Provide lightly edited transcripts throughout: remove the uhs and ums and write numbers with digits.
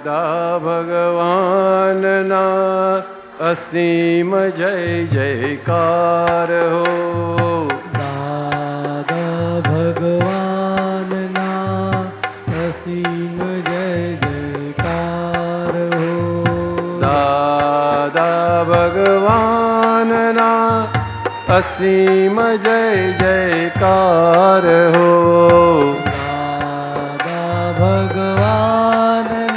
દાદા ભગવાનના અસીમ જય જયકાર હો. દાદા ભગવાનના અસીમ જય જયકાર હો. દાદા ભગવાનના અસીમ જય જયકાર હો. ભગવાનના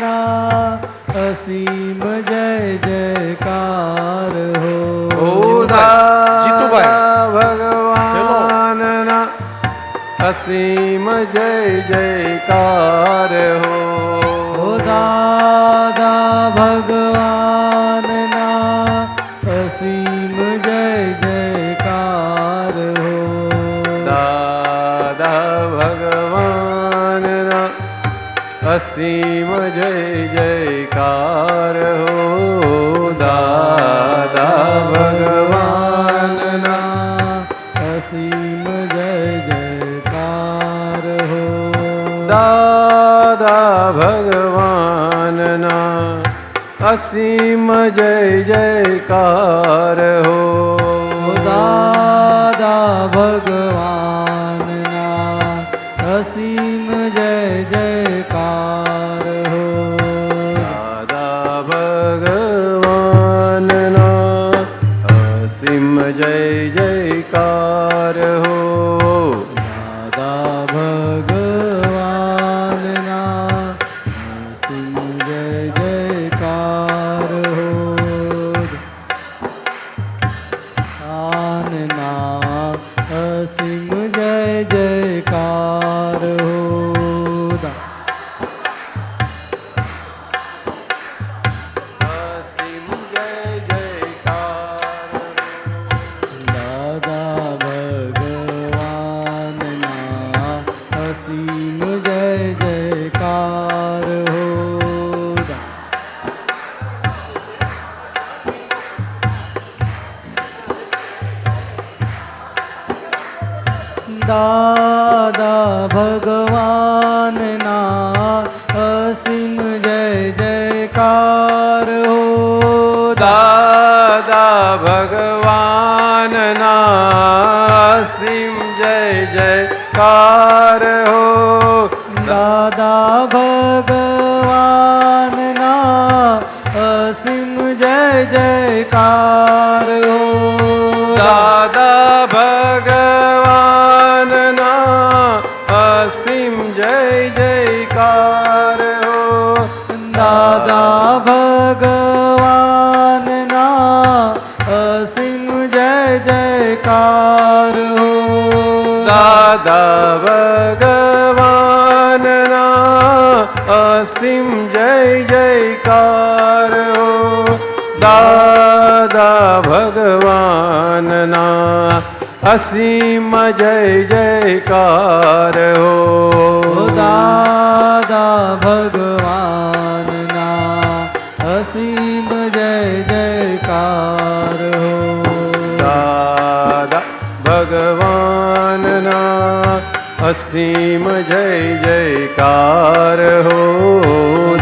અસીમ જય જયકાર હો. જીતુભાઈ ભગવાનના અસીમ જય જયકાર હો. દાદા ભગવાનના અસીમ જય જયકાર હો. દાદા ભગવાનના અસીમ જય જયકાર હો. દાદા ભગવાનના અસીમ જય જયકાર હો. દાદા ભગવાનના અસીમ જય જયકાર હો. દાદા ભગવાનના અસીમ જય જયકાર હો. દાદા ભગવાનના અસીમ જય જયકાર હો. દાદા ભગવાનના અસીમ જય જયકાર હો. આનના અસીમ જય જયકાર હો. અસીમ જય જયકાર દાદા ભગવાનના અસીમ જય જયકાર હો. દાદા ભગવાનના અસીમ જય જયકાર હો. દાદા ભગવાનના અસીમ જય જયકાર હો. દાદા ભગવાનના અસીમ જય જયકાર હો. દાદા ભગવાનના અસીમ જય જયકાર હો. દાદા ભગવાનના અસીમ જય જયકાર હો. દાદા ભગવાનના અસીમ જય જયકાર હો. દાદા ભગવાનના અસીમ જય જયકાર હો. દાદા ભગવાનના અસીમ જય જયકાર હો. દાદા ભગવાનના અસીમ જય જયકાર હો.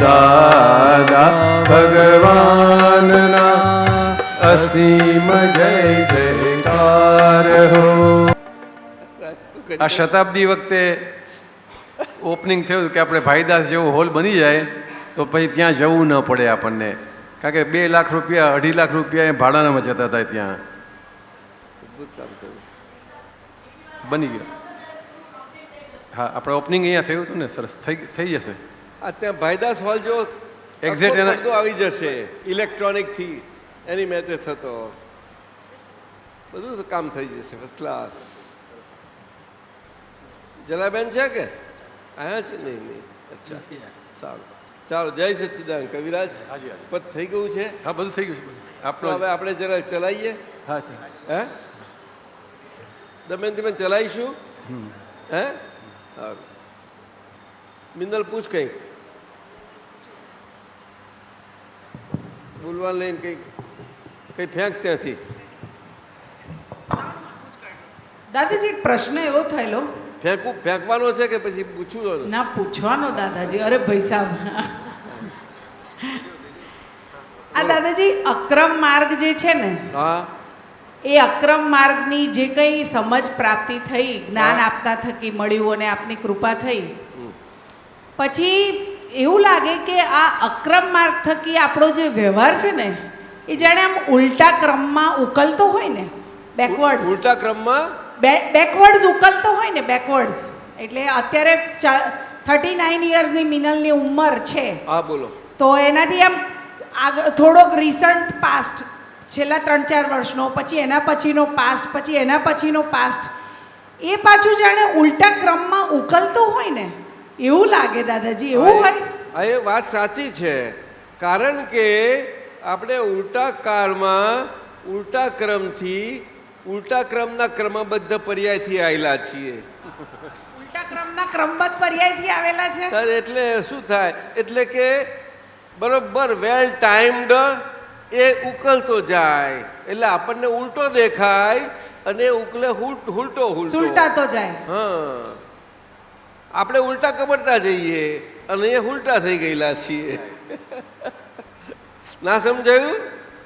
દાદા ભગવાનના અસીમ જય જયકાર હો. આ શતાબ્દી વખતે ઓપનિંગ થયું કે આપણે ભાઈદાસ જેવો હોલ બની જાય તો પછી ત્યાં જવું ન પડે આપણને, કારણ કે 2 લાખ રૂપિયા 2.5 લાખ રૂપિયા એ ભાડાનામાં જતા હતા. ત્યાં બની ગયો. હા, આપણે ઓપનિંગ અહીંયા થયું હતું ને, સરસ થઈ જશે. આ ત્યાં ભાઈદાસ હોલ જો એક્ઝેક્ટ એના આવી જશે ઇલેક્ટ્રોનિકથી એની મેતે થતો બધું કામ થઈ જશે ફર્સ્ટ ક્લાસ. જલાબેન છે કે આયા છે? નહીં નહીં, અચ્છા સારું. ચાલો, જય સચ્ચિદાનંદ. કવિરાજ પદ થઈ ગયું છે? હા, બધું થઈ ગયું છે. આપણો હવે આપણે જરા ચલાવીએ. હા, હે દમયંતીબેન ચલાવીશું? હે સારું. મિનલ પૂછ કંઈક બોલવા લઈને કંઈક ફેંક ત્યાંથી. દાદાજી એક પ્રશ્ન એવો થયેલો, ફેંકવાનો છે કે પછી પૂછવું? ના પૂછવાનો દાદાજી. અરે ભાઈ સાહેબ, દાદાજી અક્રમ માર્ગ જે છે ને હા એ અક્રમ માર્ગની જે કંઈ સમજ પ્રાપ્તિ થઈ જ્ઞાન હા. આપતા થકી મળ્યું અને આપની કૃપા થઈ પછી એવું લાગે કે આ અક્રમ માર્ગ થકી આપણો જે વ્યવહાર છે ને એ જાણે આમ ઉલટા ક્રમમાં ઉકલતો હોય ને બેકવર્ડ્સ ઉલટા ક્રમમાં બેકવર્ડ્સ ઉકલતો હોય ને બેકવર્ડ્સ એટલે અત્યારે 39 યર્સની મિનલની ઉંમર છે હા બોલો તો એનાથી આમ આગળ થોડોક રિસન્ટ પાસ્ટ છેલ્લા 3-4 વર્ષનો પછી એના પછીનો પાસ્ટ પછી એના પછીનો પાસ્ટ એ પાછું જાણે ઉલટા ક્રમમાં ઉકલતો હોય ને એવું લાગે દાદાજી એવું હોય હા એ વાત સાચી છે કારણ કે આપણે ઉલટા કાળમાં ઉલટા ક્રમથી ઉલટા ક્રમના ક્રમબદ્ધ પર્યાયથી આવેલા છીએ ઉલટા ક્રમના ક્રમબદ્ધ પર્યાયથી આવેલા છે ત્યારે એટલે શું થાય એટલે કે બરોબર વેલ ટાઈમ્ડ એ ઉકલતો જાય એટલે આપણને ઉલટો દેખાય અને ઉકલે ઉલટો સુલટાતો જાય હા આપણે ઉલટા કબડતા જઈએ અને એ ઉલટા થઈ ગયેલા છીએ ના સમજાયું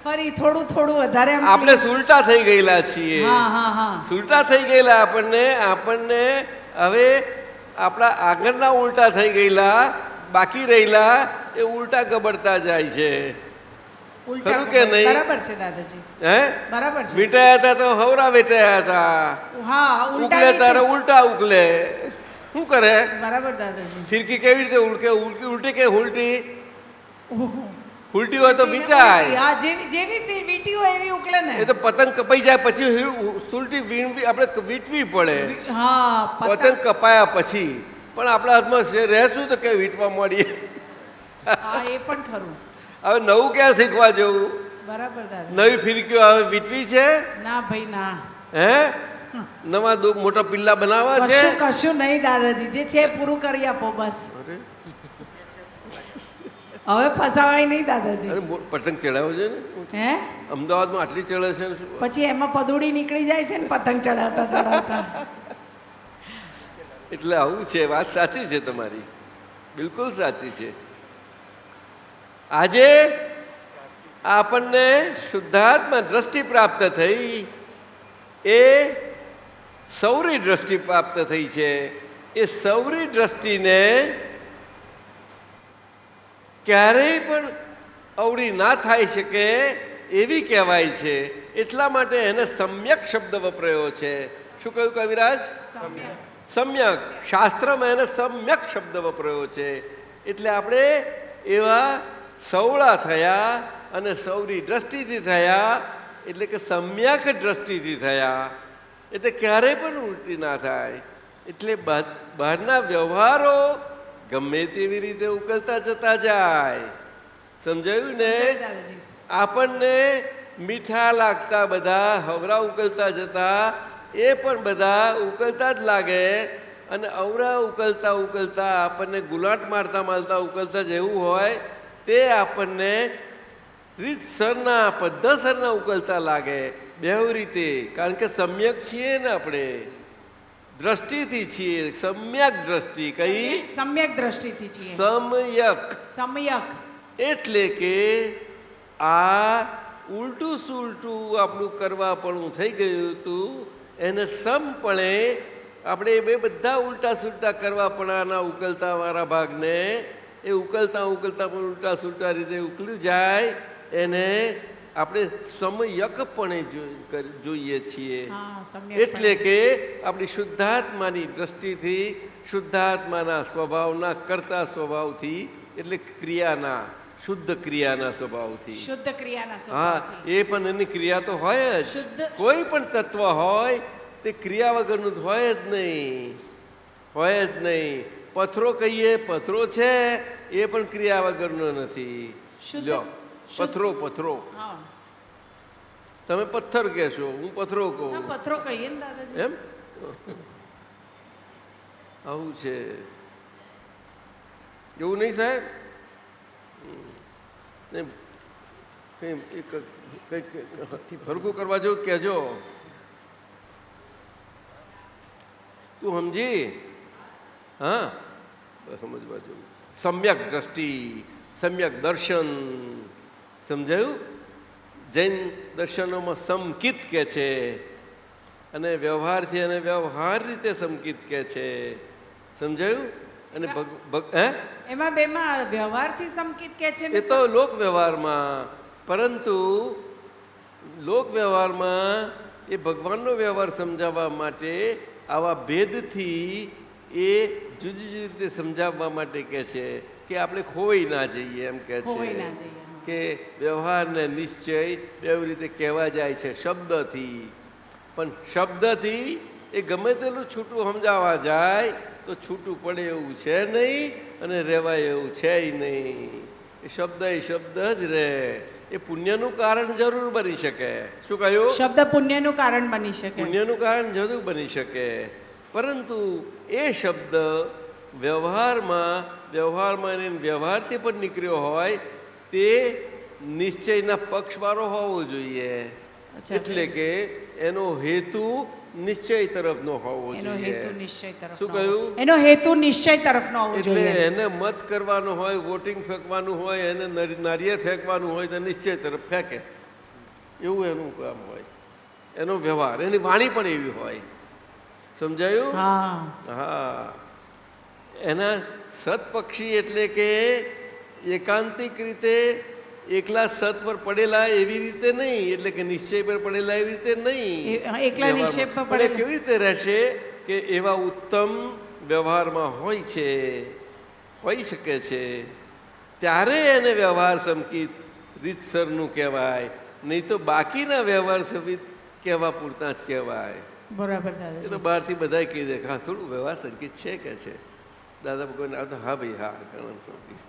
ફરી થોડું થોડું વધારે આમ આપણે સુલટા થઈ ગયેલા છીએ હા હા હા સુલટા થઈ ગયેલા આપણને હવે આપણા આગળના ઉલટા થઈ ગયેલા બાકી રહેલા એ ઉલટા કબડતા જાય છે ઉલટા ખરું કે નહીં? બરાબર છે દાદાજી હે બરાબર છે વીટાયા હતા તો હવરા વેટાયા હતા હા ઉલટા ઉકલે તારે ઉલટા ઉકલે શું કરે બરાબર દાદાજી ફિરકી કેવી રીતે ઉલકે ઉલટી કે ઉલટી ઉલટી હોય તો વીટાય હા જેવી વીટી હોય એવી ઉકલે ને એ તો પતંગ કપાઈ જાય પછી સુલટી વીણવી આપણે વીટવી પડે હા પતંગ કપાયા પછી પણ આપણા હાથમાં રહેશું તો કે વીટવા મળીએ હા એ પણ ખરું હવે નવું ક્યાં શીખવા જવું બરાબર દાદા નવી ફિરકીઓ હવે વીટવી છે ના ભાઈ ના હે નવા મોટા પિલ્લા બનાવવા છે કશું કશું નહીં દાદાજી જે છે પૂરું કરી આપો બસ અરે, હવે ફસાવાય નહીં દાદાજી અરે પતંગ ચડાવો છે ને હે અમદાવાદમાં આટલી ચડે છે ને શું? પછી એમાં પદુડી નીકળી જાય છે ને પતંગ ચડાવતા ચડાવતા એટલે આવું છે વાત સાચી છે તમારી બિલકુલ સાચી છે આજે આપણને શુદ્ધાત્મા દ્રષ્ટિ પ્રાપ્ત થઈ એ સૌરી દ્રષ્ટિ પ્રાપ્ત થઈ છે એ સૌરી દ્રષ્ટિને ક્યારેય પણ અવળી ના થાય શકે એવી કહેવાય છે એટલા માટે એને સમ્યક શબ્દ વપરાયો છે શું કહ્યું કવિરાજ સમ્યક શાસ્ત્રમાં એને સમ્યક શબ્દ વપરાયો છે એટલે આપણે એવા સવળા થયા અને સૌરી દ્રષ્ટિથી થયા એટલે કે સમ્યક દ્રષ્ટિથી થયા એટલે ક્યારેય પણ ઉલટી ના થાય એટલે બહારના વ્યવહારો ગમે તેવી રીતે ઉકલતા જતા જાય સમજાયું ને જય દાદાજી આપણને મીઠા લાગતા બધા હવરા ઉકલતા જતા એ પણ બધા ઉકલતા જ લાગે અને અવરા ઉકલતા ઉકલતા આપણને ગુલાટ મારતા ઉકલતા જેવું હોય તે આપણને રીતસરના પદ્ધતસરના ઉકલતા લાગે બેવ રીતે કારણ કે સમ્યક છીએ ને આપણે દ્રષ્ટિથી છીએ સમ્યક દ્રષ્ટિ કઈ સમ્યક દ્રષ્ટિથી છીએ સમ્યક સમ્યક એટલે કે આ ઉલટું સુલટું આપણું કરવાપણું થઈ ગયું હતું એને સમપણે આપણે બે બધા ઉલટા સુલટા કરવાપણાના ઉકલતાવાળા ભાગને એ ઉકલતા ઉકલતા પણ ઉલટા સુલટા રીતે ઉકલી જાય એને આપણે સમયકપણે જોઈએ છીએ હા સમ્યક એટલે કે આપણી શુદ્ધાત્માની દ્રષ્ટિથી શુદ્ધાત્માના સ્વભાવના કરતા સ્વભાવથી એટલે ક્રિયાના શુદ્ધ ક્રિયાના સ્વભાવથી શુદ્ધ ક્રિયાના હા સ્વભાવથી એ પણ એની ક્રિયા તો હોય જ શુદ્ધ- કોઈ પણ તત્વ હોય તે ક્રિયા વગરનું તો હોય જ નહીં પથરો કહીએ પથરો છે એ પણ ક્રિયા વગરનો નથી શુદ્ધ- લ્યો પથરો હા તમે પથ્થર કહેશો હું પથરો કહું ના, પથરો કહીએ ને દાદાજી એમ આવું છે એવું નહીં સાહેબ કંઈક હરખું કરવા જેવું કહેજો તું સમજી હા બસ સમજવા જેવું સમ્યક દ્રષ્ટિ સમ્યક દર્શન સમજાયું? જૈન દર્શનોમાં સમકિત કહે છે અને વ્યવહારથી અને વ્યવહાર રીતે સમકિત કહે છે. સમજાયું? અને એમાં બેમાં વ્યવહારથી સંકેત કે છે ને એ તો લોક વ્યવહારમાં, પરંતુ લોક વ્યવહારમાં એ ભગવાનનો વ્યવહાર સમજાવવા માટે આવા ભેદથી એ જુદી જુદી રીતે સમજાવવા માટે કહે છે કે આપણે ખોઈ ના જઈએ, એમ કહે ખોવાઈ છે ના જઈએ. કે વ્યવહાર ને નિશ્ચય એવી રીતે કહેવા જાય છે શબ્દથી. પણ શબ્દથી એ ગમે તેટલું છૂટું સમજાવવા જાય તો છૂટું પડે એવું છે નહીં અને રહેવાય એવું છે નહીં. એ શબ્દ જ રહે. એ પુણ્યનું કારણ જરૂર બની શકે. શું કહ્યું? શબ્દ પુણ્યનું કારણ બની શકે. પુણ્યનું કારણ જરૂર બની શકે, પરંતુ એ શબ્દ વ્યવહારમાં એને વ્યવહારથી પણ નીકળ્યો હોય તે નિશ્ચયના પક્ષવાળો હોવો જોઈએ. એટલે કે એનો હેતુ નિશ્ચય તરફનો હોવો એનો જોઈએ. હેતુ નિશ્ચય તરફ. શું કહ્યું? એનો હેતુ નિશ્ચય તરફનો હોવો એટલે જોઈએ. એને મત કરવાનો હોય, વોટિંગ ફેંકવાનું હોય, એને નારિયેળ ફેંકવાનું હોય તો નિશ્ચય તરફ ફેંકે, એવું એનું કામ હોય. એનો વ્યવહાર, એની વાણી પણ એવી હોય. સમજાયું? હા. હા. એના સત્પક્ષી એટલે કે એકાંતિક રીતે એકલા સત પર પડેલા એવી રીતે નહીં, એટલે કે નિશ્ચય પર પડેલા એવી રીતે નહીં. એકલા નિશ્ચય પર પણ એ કેવી રીતે રહેશે કે એવા ઉત્તમ વ્યવહારમાં હોય છે, હોઈ શકે છે, ત્યારે એને વ્યવહાર સંકિત રીતસરનું કહેવાય. નહીં તો બાકીના વ્યવહાર સહિત કહેવા પૂરતા જ કહેવાય. બરાબર એ દાદા. તો બહારથી બધા કહી દે હા થોડું વ્યવહાર સંકિત છે કે છે. દાદા ભગવાન આ તો હા ભાઈ હા ગણન સંકિત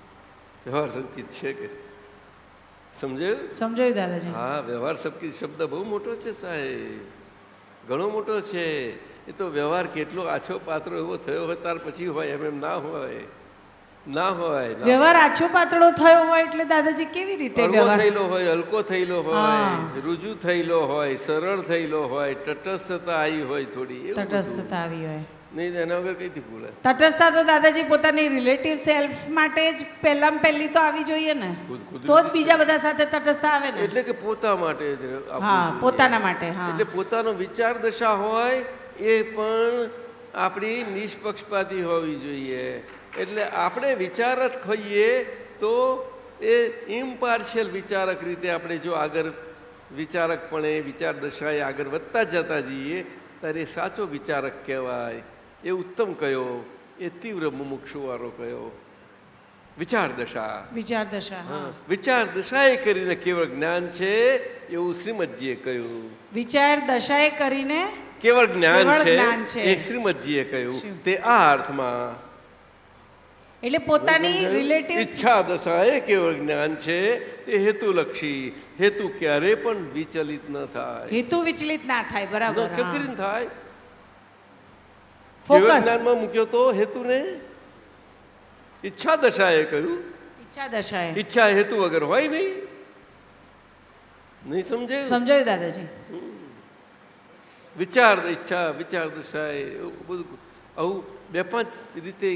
વ્યવહાર સંકિત છે કે. સમજાયું? સમજાયું દાદાજી. હા, વ્યવહાર સંકિત શબ્દ બહુ મોટો છે સાહેબ, ઘણો મોટો છે. એ તો વ્યવહાર કેટલો આછો પાત્રો એવો થયો હોય ત્યાર પછી હોય, એમ ના હોય. વ્યવહાર આછો પાતળો થયો હોય એટલે દાદાજી કેવી રીતે હળવો વ્યવહાર થયેલો હોય, હલકો થયેલો હોય, હા. રુજુ થયેલો હોય, સરળ થયેલો હોય, તટસ્થતા આવી હોય થોડી, એવું બધું. તટસ્થતા આવી હોય. નહીં એના વગર કઈથી ભૂલે. તટસ્થતા તો દાદાજી પોતાની રિલેટિવ સેલ્ફ માટે જ પહેલી તો આવી જોઈએ ને, કુદરતી તો જ બીજા બધા સાથે તટસ્થતા આવે ને. એટલે કે પોતા માટે જ આપવું હા, જોઈએ. પોતાના માટે. હા, એટલે પોતાનો વિચાર દશા હોય એ પણ આપણી નિષ્પક્ષપાતી હોવી જોઈએ. એટલે આપણે વિચારક હોઈએ તો એ ઇમ્પાર્શિયલ વિચારક રીતે આપણે જો આગળ વિચારકપણે વિચાર દશાએ આગળ વધતા જતા જઈએ ત્યારે એ સાચો વિચારક કહેવાય. એ ઉત્તમ કયો, એ તીવ્ર મુમુક્ષુવાળો કયો. વિચાર દશા. વિચાર દશા. હા, વિચાર દશાએ કરીને કેવળ જ્ઞાન છે એવું શ્રીમદજીએ કહ્યું. વિચાર દશાએ કરીને કેવળ જ્ઞાન જ્ઞાન છે છે. એક શ્રીમદજીએ કહ્યું. શું? તે આ અર્થમાં એટલે પોતાની સમજાયું? રિલેટિવ ઈચ્છા દશાએ કેવળ જ્ઞાન છે તે હેતુલક્ષી. હેતુ ક્યારે પણ વિચલિત ન થાય. હેતુ વિચલિત ના થાય. બરાબર. કેમ કરીને થાય? ફોકસ. કેવળ જ્ઞાનમાં મૂક્યો તો હેતુને. ઈચ્છા દશાએ કહ્યું. ઈચ્છા દશાએ. ઈચ્છા હેતુ વગર હોય નહીં. નહીં સમજાયું? સમજાયું દાદાજી. વિચાર ઈચ્છા, વિચાર દશાએ એવું બધું આવું બે પાંચ રીતે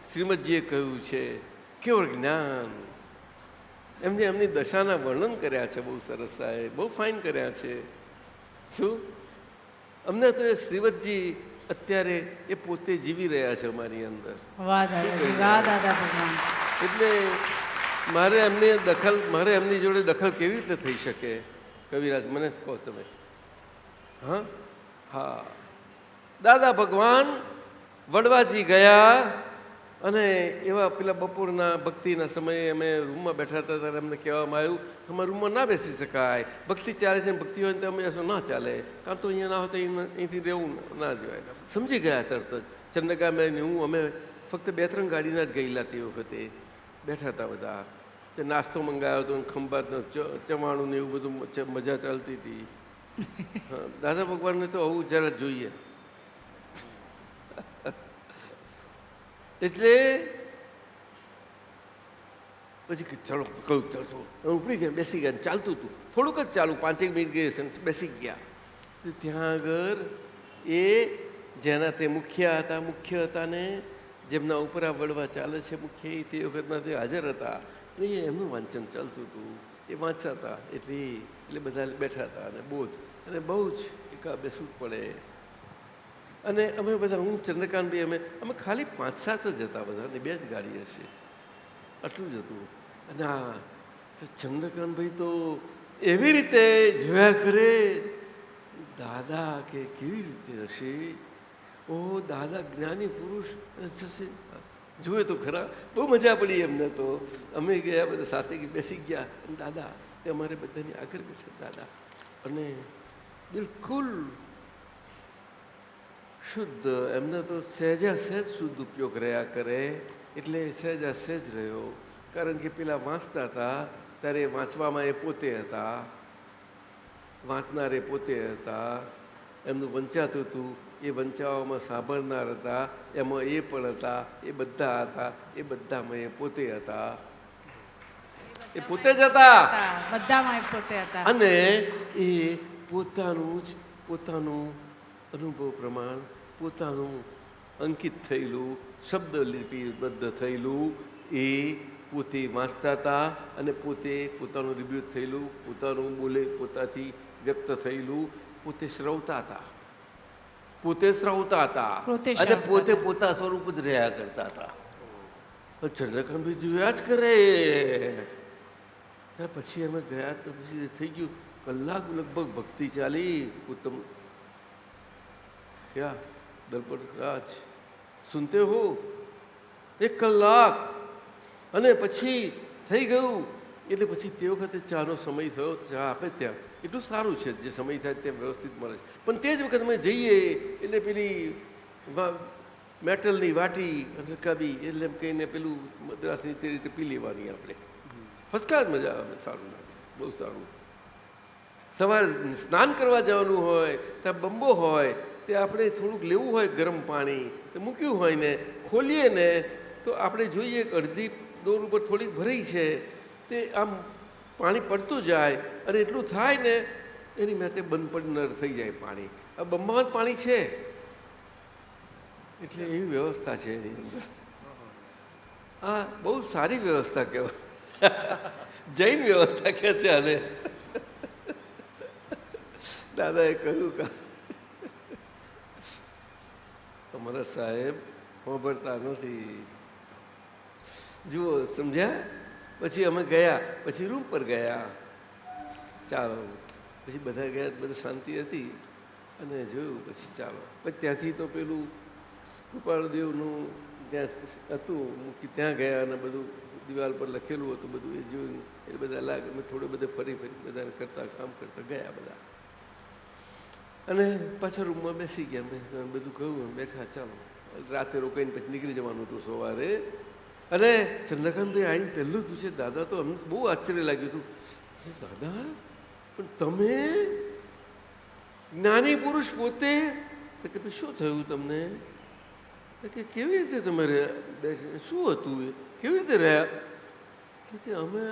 શ્રીમદજીએ કહ્યું છે. કેવળ જ્ઞાન એમની દશાના વર્ણન કર્યા છે બહુ સરસ સાહેબ, બહુ ફાઇન કર્યા છે. શું અમને તો એ શ્રીમદજી અત્યારે એ પોતે જીવી રહ્યા છે અમારી અંદર. વાહ દાદાજી, વાહ દાદા ભગવાન. એટલે મારે એમની જોડે દખલ કેવી રીતે થઈ શકે? કવિરાજ મને જ કહો તમે. હા હા, દાદા ભગવાન વડવાજી ગયા અને એવા પેલા બપોરના ભક્તિના સમયે અમે રૂમમાં બેઠા હતા ત્યારે અમને કહેવામાં આવ્યું અમારા રૂમમાં ના બેસી શકાય, ભક્તિ ચાલે છે, ભક્તિ હોય તો અમે ના ચાલે, કાં તો અહીંયા ના હોય તો અહીંથી રહેવું ના જોવાય. સમજી ગયા તરત જ. ચંદ્રકાબેન હું અમે ફક્ત 2-3 ગાડીના જ ગયેલા તે વખતે બેઠા હતા બધા. તે નાસ્તો મંગાવ્યો હતો, ખંભાતનો ચવાણું ને એવું બધું મજા ચાલતી હતી. હા, દાદા ભગવાનને તો આવું જરા જોઈએ. એટલે પછી ચાલો કહું ચાલતું ઉપડી ગયા, બેસી ગયા, ચાલતું હતું થોડુંક જ ચાલુ, 5 મિનિટ ગઈ બેસી ગયા. ત્યાં આગળ એ જેના તે મુખ્ય હતા ને જેમના ઉપર આ વડવા ચાલે છે મુખ્ય તે વખતના તે હાજર હતા. એ એમનું વાંચન ચાલતું હતું. એ વાંચતા હતા એટલે બધા બેઠા હતા અને બોધ અને બહુ જ એકા બેસવું પડે. અને અમે બધા હું ચંદ્રકાંતભાઈ અમે ખાલી 5-7 જ હતા બધા અને 2 જ ગાડી હશે, આટલું જ હતું. અને ચંદ્રકાંતભાઈ તો એવી રીતે જોયા કરે, દાદા કે કેવી રીતે હશે, ઓહ દાદા જ્ઞાની પુરુષ જશે, જુએ તો ખરા. બહુ મજા પડી એમને. તો અમે ગયા બધા સાથે બેસી ગયા અને દાદા તે અમારે બધાની આગળ બેઠા દાદા, અને બિલકુલ શુદ્ધ. એમને તો સહેજા સહેજ શુદ્ધ ઉપયોગ રહ્યા કરે, એટલે સહેજા સહેજ રહ્યો. કારણ કે પેલા વાંચતા હતા ત્યારે વાંચવામાં એ પોતે હતા, વાંચનારે પોતે હતા, એમનું વંચાતું હતું, એ વંચાવામાં સાંભળનાર હતા, એમાં એ પણ હતા, એ બધા હતા, એ બધામાં એ પોતે હતા, એ પોતે જ હતા બધામાં પોતે હતા. અને એ પોતાનું અનુભવ પ્રમાણ, પોતાનું અંકિત થયેલું, શબ્દ લિપિબદ્ધ થયેલું એ પોતે વાંચતા હતા અને પોતાનું રિવ્યુ થયેલું, પોતાનું બોલે પોતાથી વ્યક્ત થયેલું પોતે શ્રવતા હતા, અને પોતે પોતા સ્વરૂપ જ રહ્યા કરતા હતા. ચંદ્રકાંતભાઈ જોયા જ કરે. પછી અમે ગયા તો પછી થઈ ગયું કલાક લગભગ ભક્તિ ચાલી. ઉત્તમ ક્યાં દર્પણ રાજ સુનતે હો, 1 કલાક. અને પછી થઈ ગયું એટલે પછી તે વખતે ચાનો સમય થયો, ચા આપે ત્યાં એટલું સારું છે, જે સમય થાય ત્યાં વ્યવસ્થિત મળે છે. પણ તે જ વખત અમે જઈએ એટલે પેલી મેટલની વાટી રકાબી એટલે એમ કહીને પેલું મદ્રાસની તે રીતે પી લેવાની આપણે. ફર્સ્ટ ક્લાસ મજા આવે, સારું લાગે, બહુ સારું. સવારે સ્નાન કરવા જવાનું હોય ત્યાં બંબો હોય તે આપણે થોડુંક લેવું હોય ગરમ પાણી, તો મૂક્યું હોય ને ખોલીએ ને તો આપણે જોઈએ કે અડધી ડોર ઉપર થોડીક ભરાઈ છે, તે આમ પાણી પડતું જાય અને એટલું થાય ને એની માટે બંધ પણ થઈ જાય પાણી. આ બંબામાં જ પાણી છે, એટલે એવી વ્યવસ્થા છે એની અંદર. આ બહુ સારી વ્યવસ્થા કહેવાય, જૈન વ્યવસ્થા કે ચાલે. દાદાએ કહ્યું કે અમારા સાહેબ સાંભળતા નથી. જુઓ, સમજ્યા? પછી અમે ગયા, પછી રૂમ પર ગયા, ચાલો. પછી બધા ગયા, બધા શાંતિ હતી અને જોયું. પછી ચાલો, પછી ત્યાંથી તો પેલું કૃપાળદેવનું ત્યાં હતું કે ત્યાં ગયા અને બધું દિવાલ પર લખેલું હતું બધું એ જોયું. એટલે બધા લાગે અમે થોડું બધે ફરી બધાને કરતા કામ કરતા ગયા બધા. અને પાછા રૂમમાં બેસી ગયા. મેં બધું કહ્યું, બેઠા, ચાલો. રાતે રોકાઈને પછી નીકળી જવાનું હતું સવારે. અને ચંદ્રકાંતભાઈ આવીને પહેલું પૂછે, દાદા તો અમને બહુ આશ્ચર્ય લાગ્યું હતું, દાદા પણ તમે જ્ઞાની પુરુષ પોતે? તો કે શું થયું તમને? કે કેવી રીતે તમે રહ્યા, શું હતું એ, કેવી રીતે રહ્યા? કે અમે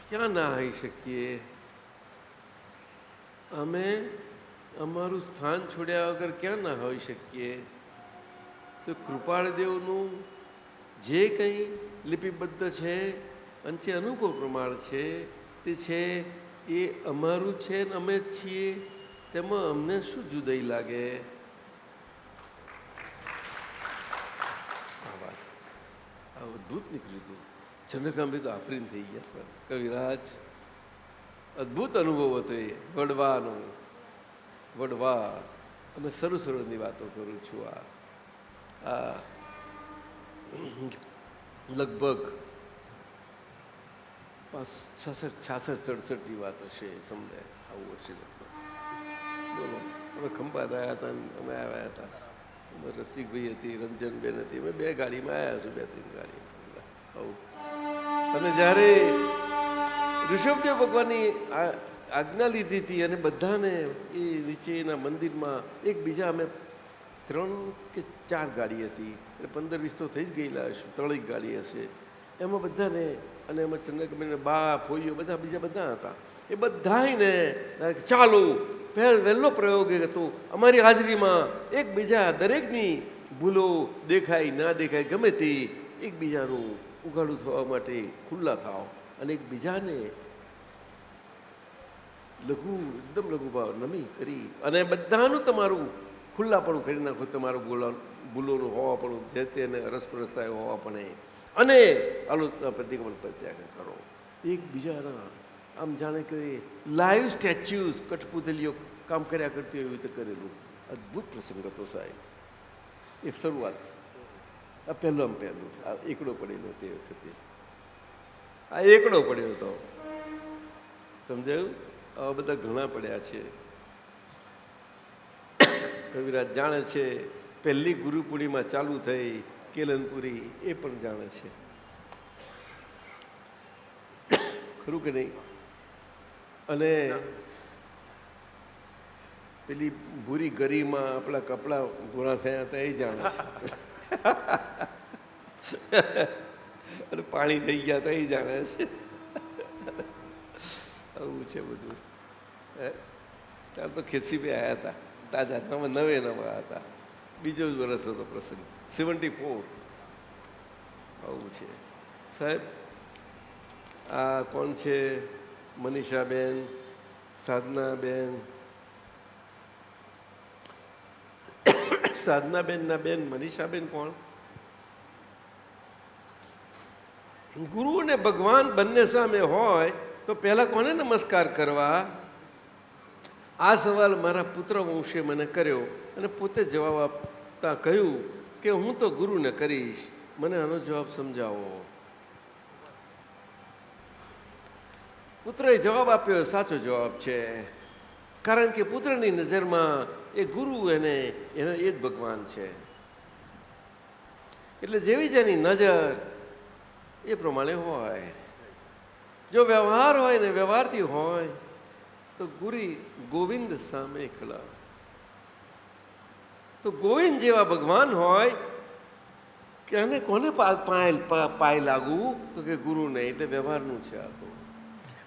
ક્યાં ના આવી શકીએ, અમે અમારું સ્થાન છોડ્યા વગર ક્યાં ના હોઈ શકીએ? તો કૃપાળદેવનું જે કંઈ લિપિબદ્ધ છે અને જે અનુભવ પ્રમાણ છે તે છે એ અમારું છે ને અમે જ છીએ, તેમાં અમને શું જુદાઈ લાગે? આ અદ્ભુત નીકળ્યું હતું. ચંદ્રકાંતભાઈ તો આફરીન થઈ ગયા. કવિરાજ અદ્ભુત અનુભવ હતો એ વડવાનો. વડવા અમે સરસની વાતો કરું છું. આ લગભગ 66-67 વાત હશે, સમજાય આવું હશે લગભગ. બોલો, અમે ખંભાત આવ્યા હતા, અમે આવ્યા હતા, અમે રસિકભાઈ હતી, રંજનબેન હતી, અમે 2 ગાડીમાં આવ્યા છું, 2-3 ગાડીમાં આવું. અને જ્યારે ઋષભદેવ ભગવાનની આજ્ઞા લીધી હતી અને બધાને એ નીચેના મંદિરમાં એકબીજા અમે 3 કે 4 ગાડી હતી, એટલે 15-20 તો થઈ જ ગયેલા હશે, 3 ગાડી હશે એમાં બધાને. અને એમાં ચંદ્રકાંતભાઈને બા ફોઈઓ બધા બીજા બધા હતા. એ બધાને ચાલો વહેલો પ્રયોગ હતો અમારી હાજરીમાં એકબીજા દરેકની ભૂલો દેખાય ના દેખાય ગમે તે એકબીજાનું ઉઘાડું થવા માટે ખુલ્લા થાવ. અને એકબીજાને એકદમ લઘુ ભાવ નમી કરી અને બધાનું તમારું ખુલ્લાપણું કરી નાખો, તમારું ભૂલોનું હોવાપણું જે તેને રસપ્રસતા હોવાપણે અને આલોચના પ્રતિક્રમણ પ્રત્યાઘાત કરો. એકબીજાના આમ જાણે કે લાઈવ સ્ટેચ્યુઝ કઠપુતલીઓ કામ કર્યા કરતી એવી રીતે કરેલું અદ્ભુત પ્રસંગ હતો સાહેબ. એક શરૂઆત આ પહેલું આ એકડો પડેલો તે વખતે આ એકડો પડ્યો હતો. સમજાયું? આવા બધા ઘણા પડ્યા છે. કવિરાજ જાણે છે પહેલી ગુરુ પૂર્ણિમા ચાલુ થઈ કેલનપુરી એ પણ જાણે છે, ખરું કે નહીં? અને પેલી ભૂરી ગરીમાં આપણા કપડાં ભૂરા થયા હતા એ જાણે છે, અને પાણી થઈ ગયા હતા એ જાણે છે. આવું છે બધું. ત્યાર તો ખેસીભાઈ આવ્યા હતા તાજા, નવા નવા હતા, બીજો જ વર્ષ હતો પ્રસંગ, 74. આવું છે સાહેબ. આ કોણ છે? મનીષાબેન, સાધનાબેન. સાધનાબેનના બેન મનીષાબેન કોણ? ગુરુ અને ભગવાન બંને સામે હોય તો પહેલા કોને નમસ્કાર કરવા? આ સવાલ મારા પુત્ર વંશે મને કર્યો અને પોતે જવાબ આપતા કહ્યું કે હું તો ગુરુને કરીશ, મને આનો જવાબ સમજાવો. પુત્રએ જવાબ આપ્યો, સાચો જવાબ છે, કારણ કે પુત્રની નજરમાં એ ગુરુ એને એ જ ભગવાન છે. એટલે જેવી જેની નજર એ પ્રમાણે હોય. જો વ્યવહાર હોય ને વ્યવહારથી હોય તો ગોવિંદ સામે ખડા. તો ગોવિંદ જેવા ભગવાન હોય કે આને કોને પાય લાગવું? તો કે ગુરુ નહીં, એટલે વ્યવહારનું છે.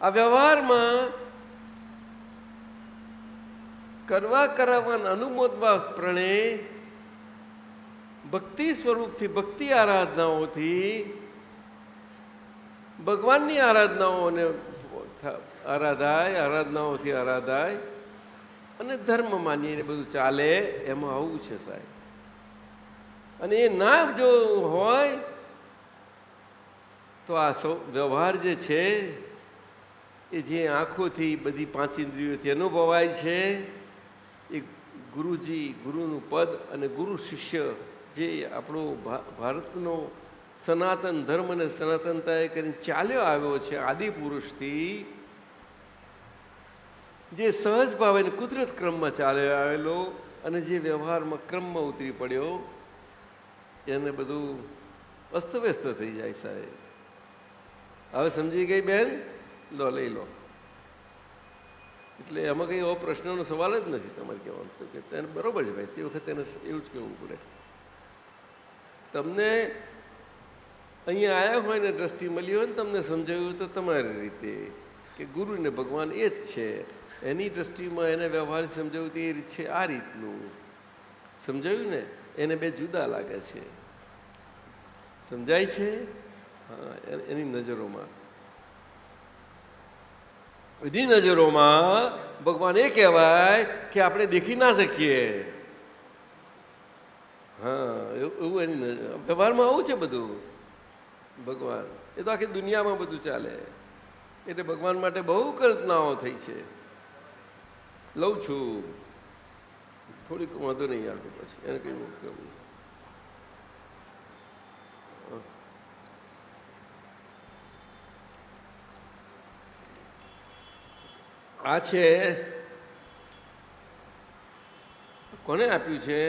આ વ્યવહારમાં કરાવવાના અનુમોદવા પ્રણે ભક્તિ સ્વરૂપથી ભક્તિ આરાધનાઓથી ભગવાનની આરાધનાઓથી આરાધાય અને ધર્મ માનીને બધું ચાલે. એમાં આવું છે સાહેબ. અને એ ના જો હોય તો આ વ્યવહાર જે છે એ જે આંખોથી બધી 5 ઇન્દ્રિયોથી અનુભવાય છે એ ગુરુનું પદ અને ગુરુ શિષ્ય જે આપણો ભારતનો સનાતન ધર્મ અને સનાતનતાએ કરીને ચાલ્યો આવ્યો છે આદિ પુરુષથી, જે સહજ ભાવે કુદરત ક્રમમાં ચાલ્યો આવેલો અને જે વ્યવહારમાં ક્રમમાં ઉતરી પડ્યો, એને બધું અસ્તવ્યસ્ત થઈ જાય સાહેબ. હવે સમજી ગઈ બેન? લો લઈ લો. એટલે એમાં કંઈ એવો પ્રશ્નનો સવાલ જ નથી તમારે કહેવાનું. તો કે તેને બરાબર છે ભાઈ, તે વખતે એને એવું જ કહેવું પડે. તમને અહીંયા આવ્યા હોય ને દ્રષ્ટિ મળી હોય ને તમને સમજાવ્યું તો તમારી રીતે કે ગુરુ ને ભગવાન એ જ છે, એની દ્રષ્ટિમાં એને વ્યવહાર સમજાવ્યું તો એ રીત છે આ રીતનું સમજાવ્યું ને, એને બે જુદા લાગે છે. સમજાય છે? હા, એની નજરોમાં બધી નજરોમાં ભગવાન એ કહેવાય કે આપણે દેખી ના શકીએ. હા, એવું એની વ્યવહારમાં આવું છે બધું. ભગવાન એ તો આખી દુનિયામાં બધું ચાલે. એટલે ભગવાન માટે બહુ કલ્પનાઓ થઈ છે. લઉં છું થોડીક, વાંધો નહીં આવતો, પછી એને કંઈ કરવું. આ છે કોને આપ્યું છે?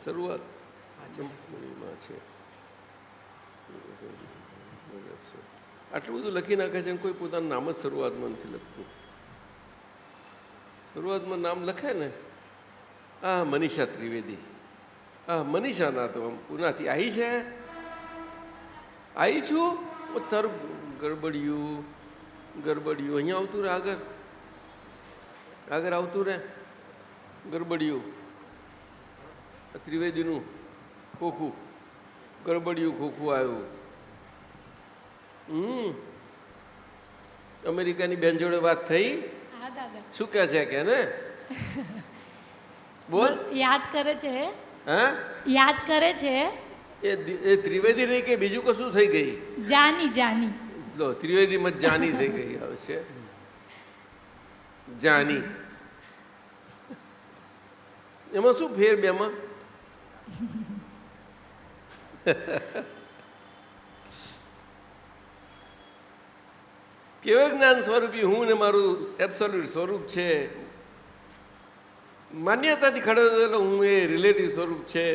શરૂઆત છે. આટલું બધું લખી નાખે છે, કોઈ પોતાનું નામ જ શરૂઆતમાં નથી લખતું. શરૂઆતમાં નામ લખે ને, આ મનીષા ત્રિવેદી. આ મનીષા ના તો પુનાથી આવી છે, આવી છું. તારું ગરબડિયું અહીંયા આવતું રહે, આગળ આવતું રહે ગરબડિયું ત્રિવેદીનું ખોખું ગરબડિયું ખોખું આવ્યું. અમેરિકાની બેન જોડે વાત થઈ? હા દાદા. શું કહે છે કે ને? બોલ. બસ યાદ કરે છે. હા, યાદ કરે છે. એ ત્રિવેદી રહી કે બીજું કશું થઈ ગઈ? જાની જાની. લો, ત્રિવેદી મત જાની થઈ ગઈ હવે છે. જાની. એમાં શું ફેર બેમાં? કેવળ જ્ઞાન સ્વરૂપી હું ને મારું એબ્સોલ્યુટ સ્વરૂપ છે. માન્યતાથી ખડો થયેલો હું એ રિલેટિવ સ્વરૂપ છે.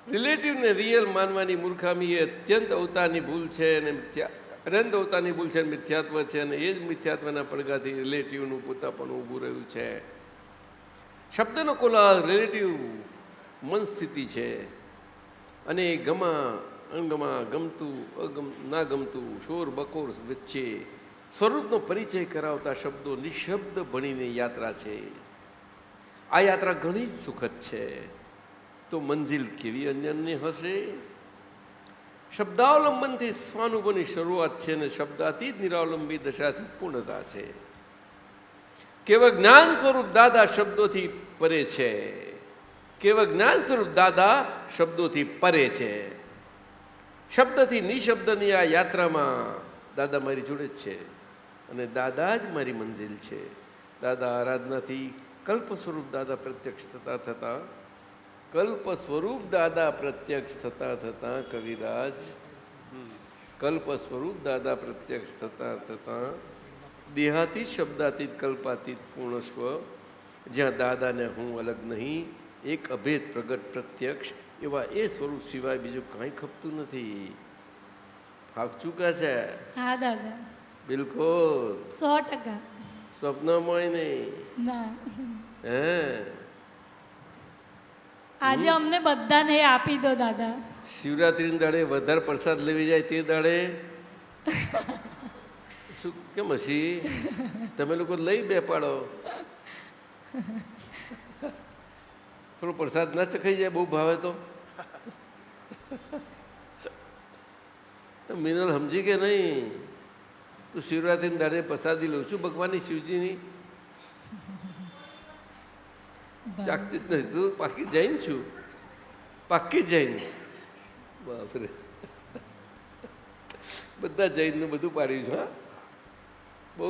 રિલેટિવને રિયલ માનવાની મૂર્ખામી એ અત્યંત અવતારની ભૂલ છે અને અનંત અવતારની ભૂલ છે, મિથ્યાત્વ છે અને એ જ મિથ્યાત્વના પડઘાથી રિલેટિવનું પોતાપણું ઊભું રહ્યું છે. શબ્દનો કોલાહલ રિલેટિવ મન સ્થિતિ છે અને એ ગમા અણગમા, ગમતું ના ગમતું, શોર બકોર વચ્ચે સ્વરૂપનો પરિચય કરાવતા શબ્દો નિશબ્દ ભણીને યાત્રા છે. આ યાત્રા ઘણી જ સુખદ છે. તો મંજિલ કેવી અન્યન્ય હશે? શબ્દાવલંબનથી સ્વાનુભવની શરૂઆત છે અને શબ્દાતીત નિરાવલંબી દશાથી પૂર્ણતા છે. કેવળ જ્ઞાન સ્વરૂપ દાદા શબ્દોથી પરે છે. કેવળ જ્ઞાન સ્વરૂપ દાદા શબ્દોથી પરે છે. શબ્દથી નિશબ્દની આ યાત્રામાં દાદા મારી જોડે જ છે અને દાદા જ મારી મંજિલ છે. દાદા આરાધનાથી કલ્પ સ્વરૂપ દાદા પ્રત્યક્ષ થતા થતાં કલ્પ સ્વરૂપ દાદા પ્રત્યક્ષ થતા થતાં કવિરાજ, કલ્પ સ્વરૂપ દાદા પ્રત્યક્ષ થતા થતાં દેહાતીત શબ્દાતીત કલ્પાતીત પૂર્ણ સ્વ, જ્યાં દાદાને હું અલગ નહીં, એક અભેદ પ્રગટ પ્રત્યક્ષ, એવા એ સ્વરૂપ સિવાય બીજું કાંઈ ખપતું નથી. ભાગ ચૂકા છે? હા દાદા. બિલકુલ 100%. સ્વપ્નમાં નહીં. ના. હે, આજે અમને બધાને એ આપી દો દાદા. શિવરાત્રિના દાડે વધારે પ્રસાદ લેવી જાય તે દાડે શું કેમ હસી? તમે લોકો લઈ બે પાડો. થોડો પ્રસાદ ના ચખાઈ જાય, બહુ ભાવે તો. મિનલ સમજી કે નહીં? તું શિવરાત્રિના દાડે પ્રસાદી લઉં છું ભગવાનની શિવજીની. ચાકતી જ નહીં, તું પાકી જૈન છું, પાકી જૈન. બાપરે, બધા જૈનનું બધું પાડ્યું છે. હા, બહુ.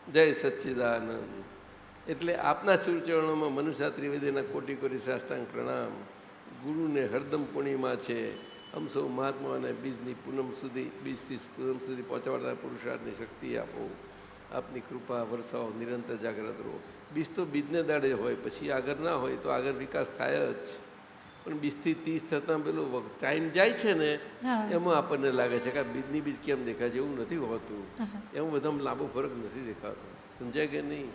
જય સચ્ચિદાનંદ. એટલે આપના શિવચરણોમાં મનુષ્ય ત્રિવેદીના કોટી કોટી સાષ્ટાંગ પ્રણામ. ગુરુને હરદમ પૂર્ણિમા છે. આમ સૌ મહાત્માઓને બીજની પૂનમ સુધી, બીજથી પૂનમ સુધી પહોંચાડનાર પુરુષાર્થની શક્તિ આપો. આપની કૃપા વરસાવો, નિરંતર જાગ્રત રહો. બીજ તો બીજને દાડે હોય, પછી આગળ ના હોય તો આગળ વિકાસ થાય જ. પણ 20 થી 30 થતાં પેલો ટાઈમ જાય છે ને, એમાં આપણને લાગે છે કે બીજની બીજ કેમ દેખાય છે. એવું નથી હોતું. એમાં બધામાં લાંબો ફરક નથી દેખાતો. સમજાય કે નહીં?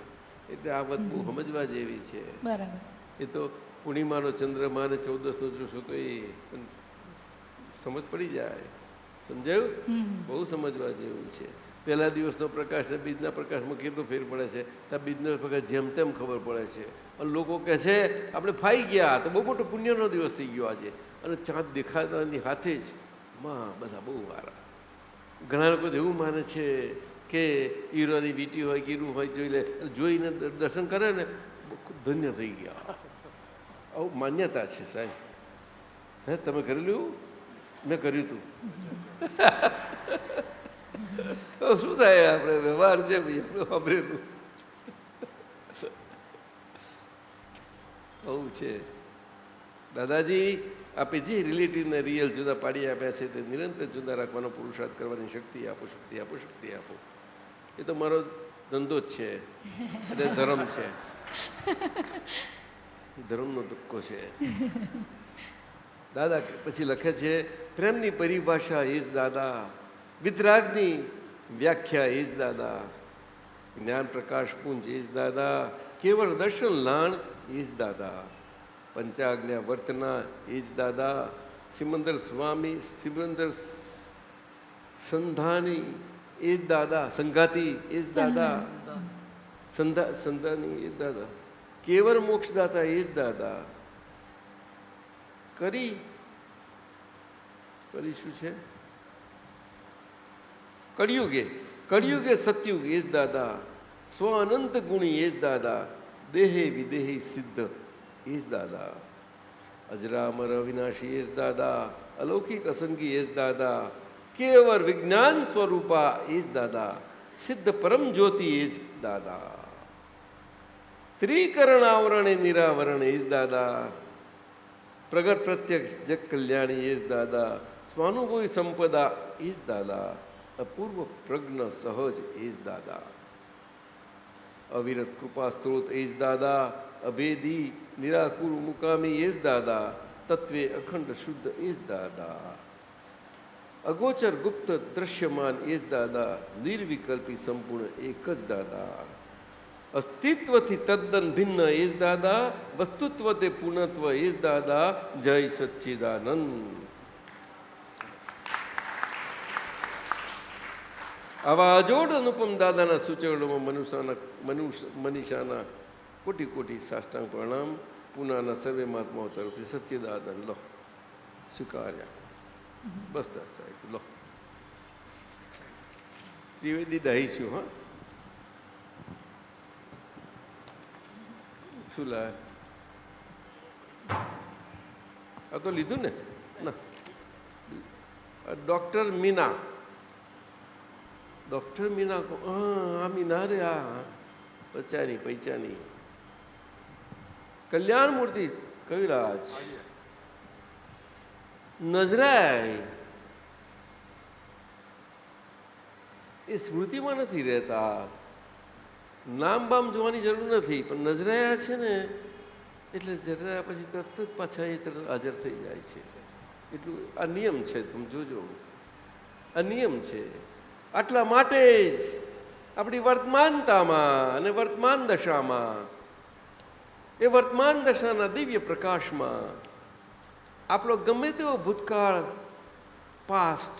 એટલે આ વાત બહુ સમજવા જેવી છે. બરાબર. એ તો પૂર્ણિમાનો ચંદ્રમા ને 14નો જોશો તો એ સમજ પડી જાય. સમજાયું? બહુ સમજવા જેવું છે. પહેલા દિવસનો પ્રકાશ ને બીજના પ્રકાશમાં કેટલો ફેર પડે છે. ત્યાં બીજનો પ્રકાશ જેમ તેમ ખબર પડે છે. અને લોકો કહે છે આપણે ફાઈ ગયા તો બહુ મોટો પુણ્યનો દિવસ થઈ ગયો આજે. અને ચાંદ દેખાતાની હાથે જ માં બધા બહુ વારા. ઘણા લોકો તો એવું માને છે કે હીરાની વીંટી હોય, ગીરું હોય, જોઈ લે, જોઈને દર્શન કરે ને ખૂબ ધન્ય થઈ ગયા. આવું માન્યતા છે સાહેબ. હે, તમે કરેલું? મેં કર્યું હતું. શું થાય? આપણે વ્યવહાર છે ભાઈ, આપણે વાપરેલું. આવું છે. દાદાજી આપે જે રિલેટિવને રિયલ જુદા પાડી આપ્યા છે તે નિરંતર જુદા રાખવાનો પુરુષાર્થ કરવાની શક્તિ આપો, શક્તિ આપો, શક્તિ આપો. એ તો મારો ધંધો જ છે અને ધર્મ છે. ધર્મનો ધક્કો છે. દાદા પછી લખે છે પ્રેમની પરિભાષા એ જ દાદા, વિતરાગની વ્યાખ્યા એ જ દાદા, જ્ઞાન પ્રકાશ પુંજ એ જ દાદા, કેવળ દર્શન લાણ એ જ દાદા, પંચાજ્ઞા વર્તના એ જ દાદા, સિમંદર સ્વામી, સિમંદર સંધાની એ જ દાદા, સંઘાતી એ જ દાદા, સંધાની એ જ દાદા, કેવળ મોક્ષદાતા એ જ દાદા. કરી શું છે? કળિયુગે સતયુગ એ જ દાદા. સ્વ અનંત ગુણી એ જ દાદા. દેહે વિદેહી સિદ્ધ એ જ દાદા. અજરામર અવિનાશી એ જ દાદા. અલૌકિક અસંગી એ જ દાદા. કેવળ વિજ્ઞાન સ્વરૂપા એ જ દાદા. સિદ્ધ પરમ જ્યોતિ એ જ દાદા. ત્રિકરણ આવરણે નિરાવરણ એ જ દાદા. પ્રગટ પ્રત્યક્ષ જગ કલ્યાણી એ જ દાદા. સ્વાનુભવી સંપદા એ જ દાદા. અપૂર્વ પ્રજ્ઞ સહજ એ જ દાદા. અવિરત કૃપા સ્ત્રોત એ જ દાદા. અભેદી નિરાકુર મુકામી એ જ દાદા. તત્વે અખંડ શુદ્ધ એ જ દાદા. અગોચર ગુપ્ત દ્રશ્યમાન એ જ દાદા. નિર્વિકલ્પી સંપૂર્ણ એક જ દાદા. અસ્તિત્વથી તદ્દન ભિન્ન એ જ દાદા. વસ્તુત્વ તે પૂર્ણત્વ એ જ દાદા. જય સચ્ચિદાનંદ. આવા અજોડ અનુપમ દાદાના સૂચવણોમાં મનીષાના કોટી કોટી સાષ્ટાંગ પ્રણામ. પૂનાના સર્વે મહાત્માઓ તરફથી સચ્ચિદાનંદ લો સ્વીકાર્યા. બસ સાહેબ લો. ત્રિવેદી દહીશું. હા, શું લાય? આ તો લીધું ને. ના, ડૉક્ટર મીના. ડૉક્ટર મીના કો આ મીના રે આ પૈચાની કલ્યાણ મૂર્તિ કવિરાજ નજરાય એ સ્મૃતિમાં નથી રહેતા. નામ બામ જોવાની જરૂર નથી, પણ નજરાયા છે ને એટલે નજરાયા પછી તરત જ પાછા એ તરત હાજર થઈ જાય છે. એટલું આ નિયમ છે, તમે જોજો, આ નિયમ છે. આટલા માટે જ આપણી વર્તમાનતામાં અને વર્તમાન દશામાં, એ વર્તમાન દશાના દિવ્ય પ્રકાશમાં આપણો ગમે તેવો ભૂતકાળ, પાસ્ટ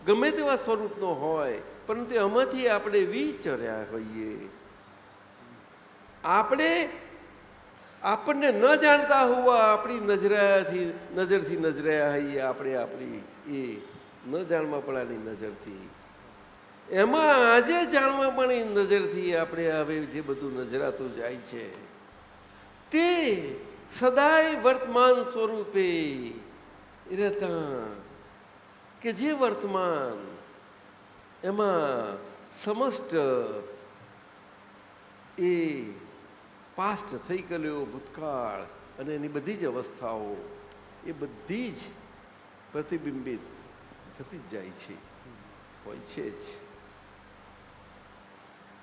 ગમે તેવા સ્વરૂપનો હોય, પરંતુ એમાંથી આપણે વિચર્યા હોઈએ. આપણને ન જાણતા હોવા આપણી નજરથી નજરાયા હોઈએ. આપણે આપણી એ ન જાણવા પડાની નજરથી, એમાં આજે જાણવા પડી નજરથી આપણે હવે જે બધું નજરાતું જાય છે તે સદાય વર્તમાન સ્વરૂપે રહેતા, કે જે વર્તમાન એમાં સમસ્ત એ પાસ્ટ થઈ ગયેલો ભૂતકાળ અને એની બધી જ અવસ્થાઓ એ બધી જ પ્રતિબિંબિત થતી જ જાય છે, હોય છે જ.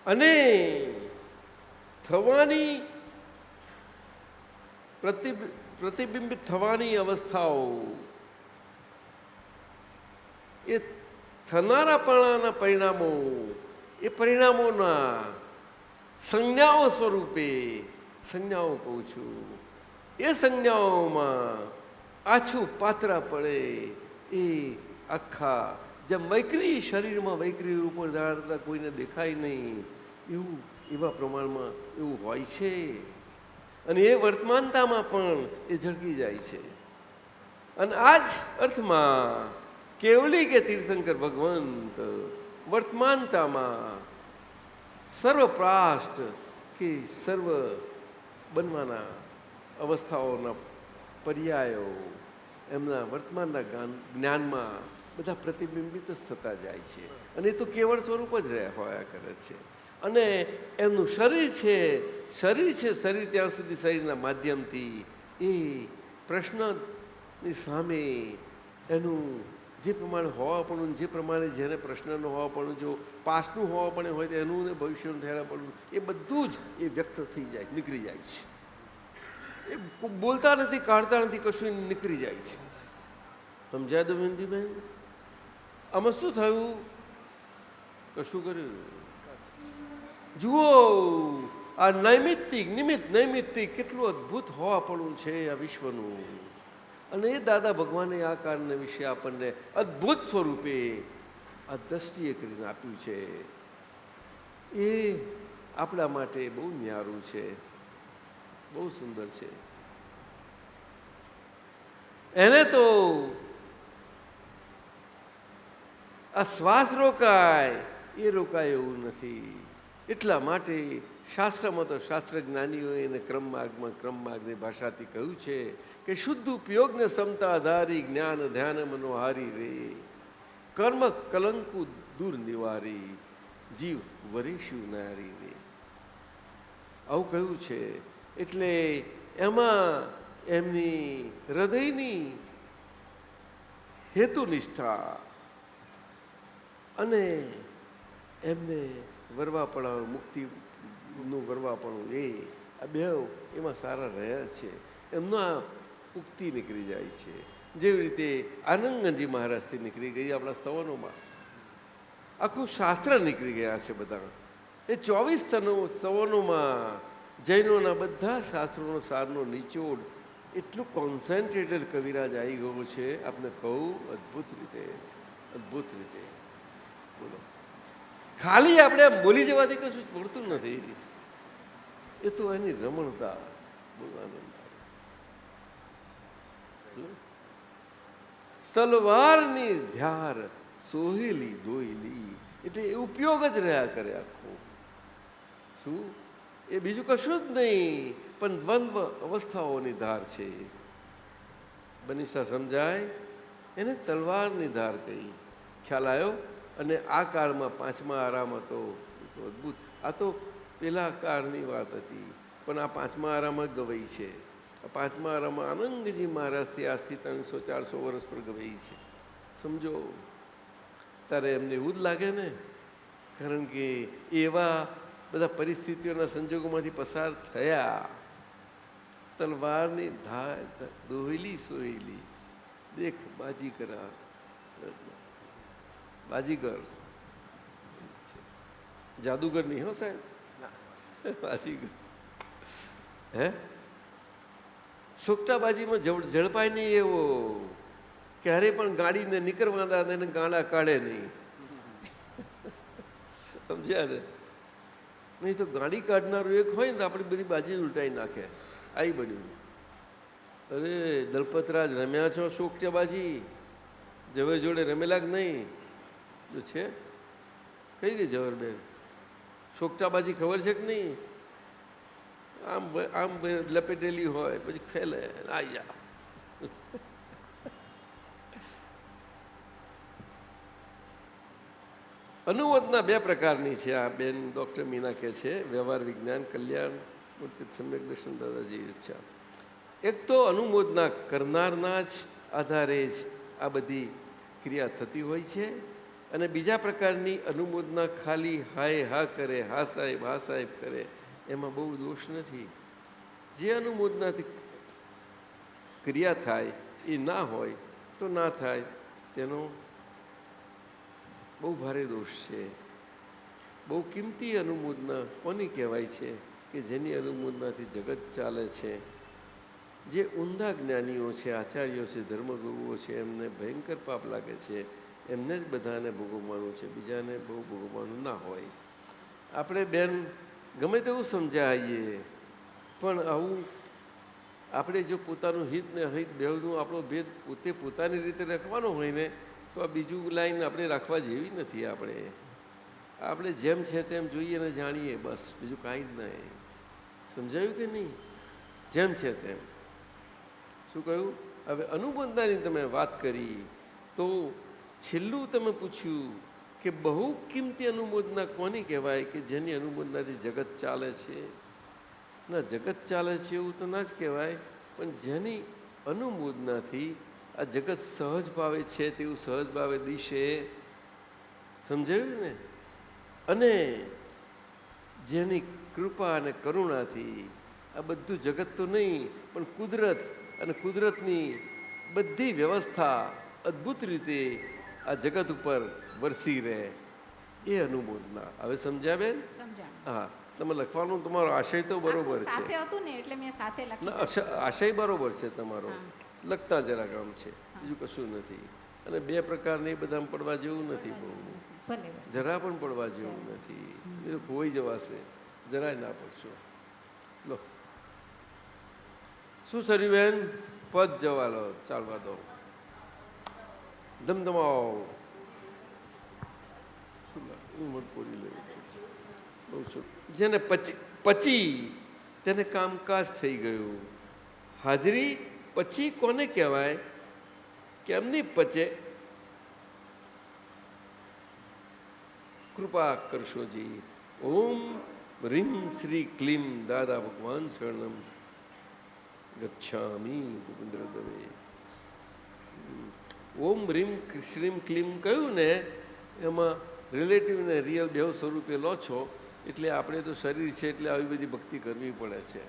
અને થવાની પ્રતિબિંબિત થવાની અવસ્થાઓ એ થનારાપણાના પરિણામો, એ પરિણામોના સંજ્ઞાઓ સ્વરૂપે, સંજ્ઞાઓ કહું છું, એ સંજ્ઞાઓમાં આછું પાત્રા પડે એ આખા, જેમ વૈકરી શરીરમાં વૈકરી રૂપો ધારતા કોઈને દેખાય નહીં એવું, એવા પ્રમાણમાં એવું હોય છે. અને એ વર્તમાનતામાં પણ એ ઝળકી જાય છે. અને આ જ અર્થમાં કેવલી કે તીર્થંકર ભગવંત વર્તમાનતામાં સર્વપ્રાષ્ટ કે સર્વ બનવાના અવસ્થાઓના પર્યાયો એમના વર્તમાનના જ્ઞાનમાં બધા પ્રતિબિંબિત જ થતા જાય છે. અને એ તો કેવળ સ્વરૂપ જ હોયા કરે છે. અને એમનું શરીર છે, શરીર ત્યાં સુધી શરીરના માધ્યમથી એ પ્રશ્નની સામે એનું જે પ્રમાણે હોવાપણું, જે પ્રમાણે જેને પ્રશ્નનું હોવાપણું, જો પાસ્ટનું હોવાપણું હોય તો એનું ને ભવિષ્યનું થયેલાપણું, એ બધું જ એ વ્યક્ત થઈ જાય, નીકળી જાય છે. એ બોલતા નથી, કાઢતા નથી, કશું નીકળી જાય છે. સમજાય દમયંતીબેન? આમાં શું થયું? કશું કર્યું? જુઓ, આ નૈમિત્તિક કેટલું અદ્ભુત હોવાપણું છે આ વિશ્વનું. અને એ દાદા ભગવાને આ કારણને વિશે આપણને અદ્ભુત સ્વરૂપે આ દ્રષ્ટિએ કરીને આપ્યું છે. એ આપણા માટે બહુ ન્યારું છે. બહુ સુંદર છે. એને તો આ શ્વાસ રોકાય એ રોકાય એવું નથી. એટલા માટે શાસ્ત્રમાં તો શાસ્ત્ર જ્ઞાનીઓએ એને ક્રમમાર્ગની ભાષાથી કહ્યું છે કે શુદ્ધ ઉપયોગને ક્ષમતા આધારી જ્ઞાન ધ્યાન મનોહારી રે કર્મ કલંકુ દૂર નિવારી જીવ વરેશુ નારી રે. આવું કહ્યું છે. એટલે એમાં એમની હૃદયની હેતુનિષ્ઠા અને એમને વરવાપણા મુક્તિનું વરવાપણું આ બે એમાં સારા રહ્યા છે. એમનો આ ઉક્તિ નીકળી જાય છે. જેવી રીતે આનંદગંજી મહારાજથી નીકળી ગઈ આપણા સ્તવનોમાં આખું શાસ્ત્ર નીકળી ગયા છે બધા. એ 24 સ્તવનોમાં જૈનોના બધા શાસ્ત્રોનો સારનો નિચોડ એટલું કોન્સન્ટ્રેટેડ કવિરાજ આવી ગયો છે. આપને કહું અદ્ભુત રીતે બોલો. ખાલી આપણે આમ બોલી જવાથી કશું પડતું નથી. એ તો એની રમણતા બહુ આનંદ આવે. તલવારની ધાર સોહેલી દોયલી એટલે એ ઉપયોગ જ રહ્યા કરે આખો. શું એ બીજું કશું જ નહીં પણ દ્વંદ્વ અવસ્થાઓની ધાર છે. બનીસા સમજાય એને તલવારની ધાર કહી. ખ્યાલ આવ્યો? અને આ કાળમાં પાંચમા આરામ હતો અદ્ભુત. આ તો પેલા કાળની વાત હતી પણ આ પાંચમા આરામાં ગવાઈ છે. આ પાંચમા આરામાં આનંદજી મહારાજથી આજથી 300-400 વર્ષ પર ગવાઈ છે. સમજો તારે એમને એવું જ લાગે ને, કારણ કે એવા બધા પરિસ્થિતિઓના સંજોગોમાંથી પસાર થયા. તલવારની ધાર દોહેલી સોહેલી દેખ બાજી કરા બાજીગર જાદુગર નહીં હો સાહેબ, બાજીગર. હે સોકટાબાજીમાં ઝડપાય નહીં એવો. ક્યારે પણ ગાડીને નીકળવા એને ગાળા કાઢે નહીં. સમજ્યા ને? નહીં તો ગાડી કાઢનારું એક હોય ને તો આપણી બધી બાજી ઉલટાઈ નાખે. આઈ બન્યું. અરે દલપતરાજ રમ્યા છો સોકટાબાજી? જવે જોડે રમેલા કે નહીં? જો છે કઈ ગઈ જવરબેન? સોકટાબાજી ખબર છે કે નહીં? આમ આમ લપેટેલી હોય પછી ખેલે આયા. અનુવાદના 2 પ્રકારની છે. આ બેન ડૉક્ટર મીના કહે છે વ્યવહાર વિજ્ઞાન કલ્યાણ મૂર્તિ સમ્યક દર્શન દાદાજી ઈચ્છા. એક તો અનુમોદના કરનારના જ આધારે જ આ બધી ક્રિયા થતી હોય છે, અને બીજા પ્રકારની અનુમોદના ખાલી હાય હા કરે, હા સાહેબ કરે, એમાં બહુ દોષ નથી. જે અનુમોદનાથી ક્રિયા થાય એ ના હોય તો ના થાય, તેનો બહુ ભારે દોષ છે. બહુ કિંમતી અનુમોદના કોની કહેવાય છે? કે જેની અનુમોદનાથી જગત ચાલે છે. જે ઊંડા જ્ઞાનીઓ છે, આચાર્યો છે, ધર્મગુરુઓ છે, એમને ભયંકર પાપ લાગે છે. એમને જ બધાને ભોગવવાનું છે, બીજાને બહુ ભોગવવાનું ના હોય. આપણે બેન ગમે તેવું સમજાવીએ પણ આવું આપણે જો પોતાનું હિત ને અહિત બેવનું આપણો ભેદ પોતે પોતાની રીતે રાખવાનો હોય ને તો આ બીજું લાઈન આપણે રાખવા જેવી નથી. આપણે જેમ છે તેમ જોઈએ ને જાણીએ, બસ બીજું કાંઈ જ નહીં. સમજાયું કે નહીં? જેમ છે તેમ. શું કહ્યું? હવે અનુબંધાની તમે વાત કરી તો છેલ્લું તમે પૂછ્યું કે બહુ કિંમતી અનુમોદના કોની કહેવાય? કે જેની અનુમોદનાથી જગત ચાલે છે. ના, જગત ચાલે છે એવું તો ના જ કહેવાય, પણ જેની અનુમોદનાથી આ જગત સહજ ભાવે છે તેવું સહજ ભાવે દિશે. સમજાયું ને? અને જેની કૃપા અને કરુણાથી આ બધું જગત તો નહીં પણ કુદરત અને કુદરતની બધી વ્યવસ્થા અદ્ભુત રીતે આ જગત ઉપર વરસી રહે, એ અનુમોદના. હવે સમજ્યા બેન? હા, તમે લખવાનું તમારો આશય તો બરોબર છે. આશય બરોબર છે તમારો, લખતા જરા કામ છે, બીજું કશું નથી. અને 2 પ્રકારની બધામાં પડવા જેવું નથી. બહુ જરા પણ પડવા જેવું નથી. એ તો ખોઈ જવાશે. જરાય ના પડશો. લો શું સર્યું બેન? પદ જવા લો, ચાલવા દો, ધમધમાવો. જેને પચી તેને કામકાજ થઈ ગયું. હાજરી પછી કોને કહેવાય? કેમની પચે? કૃપા કરશોજી. ઓમ રીમ શ્રી ક્લીમ દાદા ભગવાન શરણમ ગચ્છામિ ગોવિંદ્ર દવે. ઓમ રીમ શ્રીમ ક્લીમ કહ્યું ને, એમાં રિલેટિવ ને રિયલ બેવ સ્વરૂપે લો છો, એટલે આપણે તો શરીર છે એટલે આવી બધી ભક્તિ કરવી પડે છે.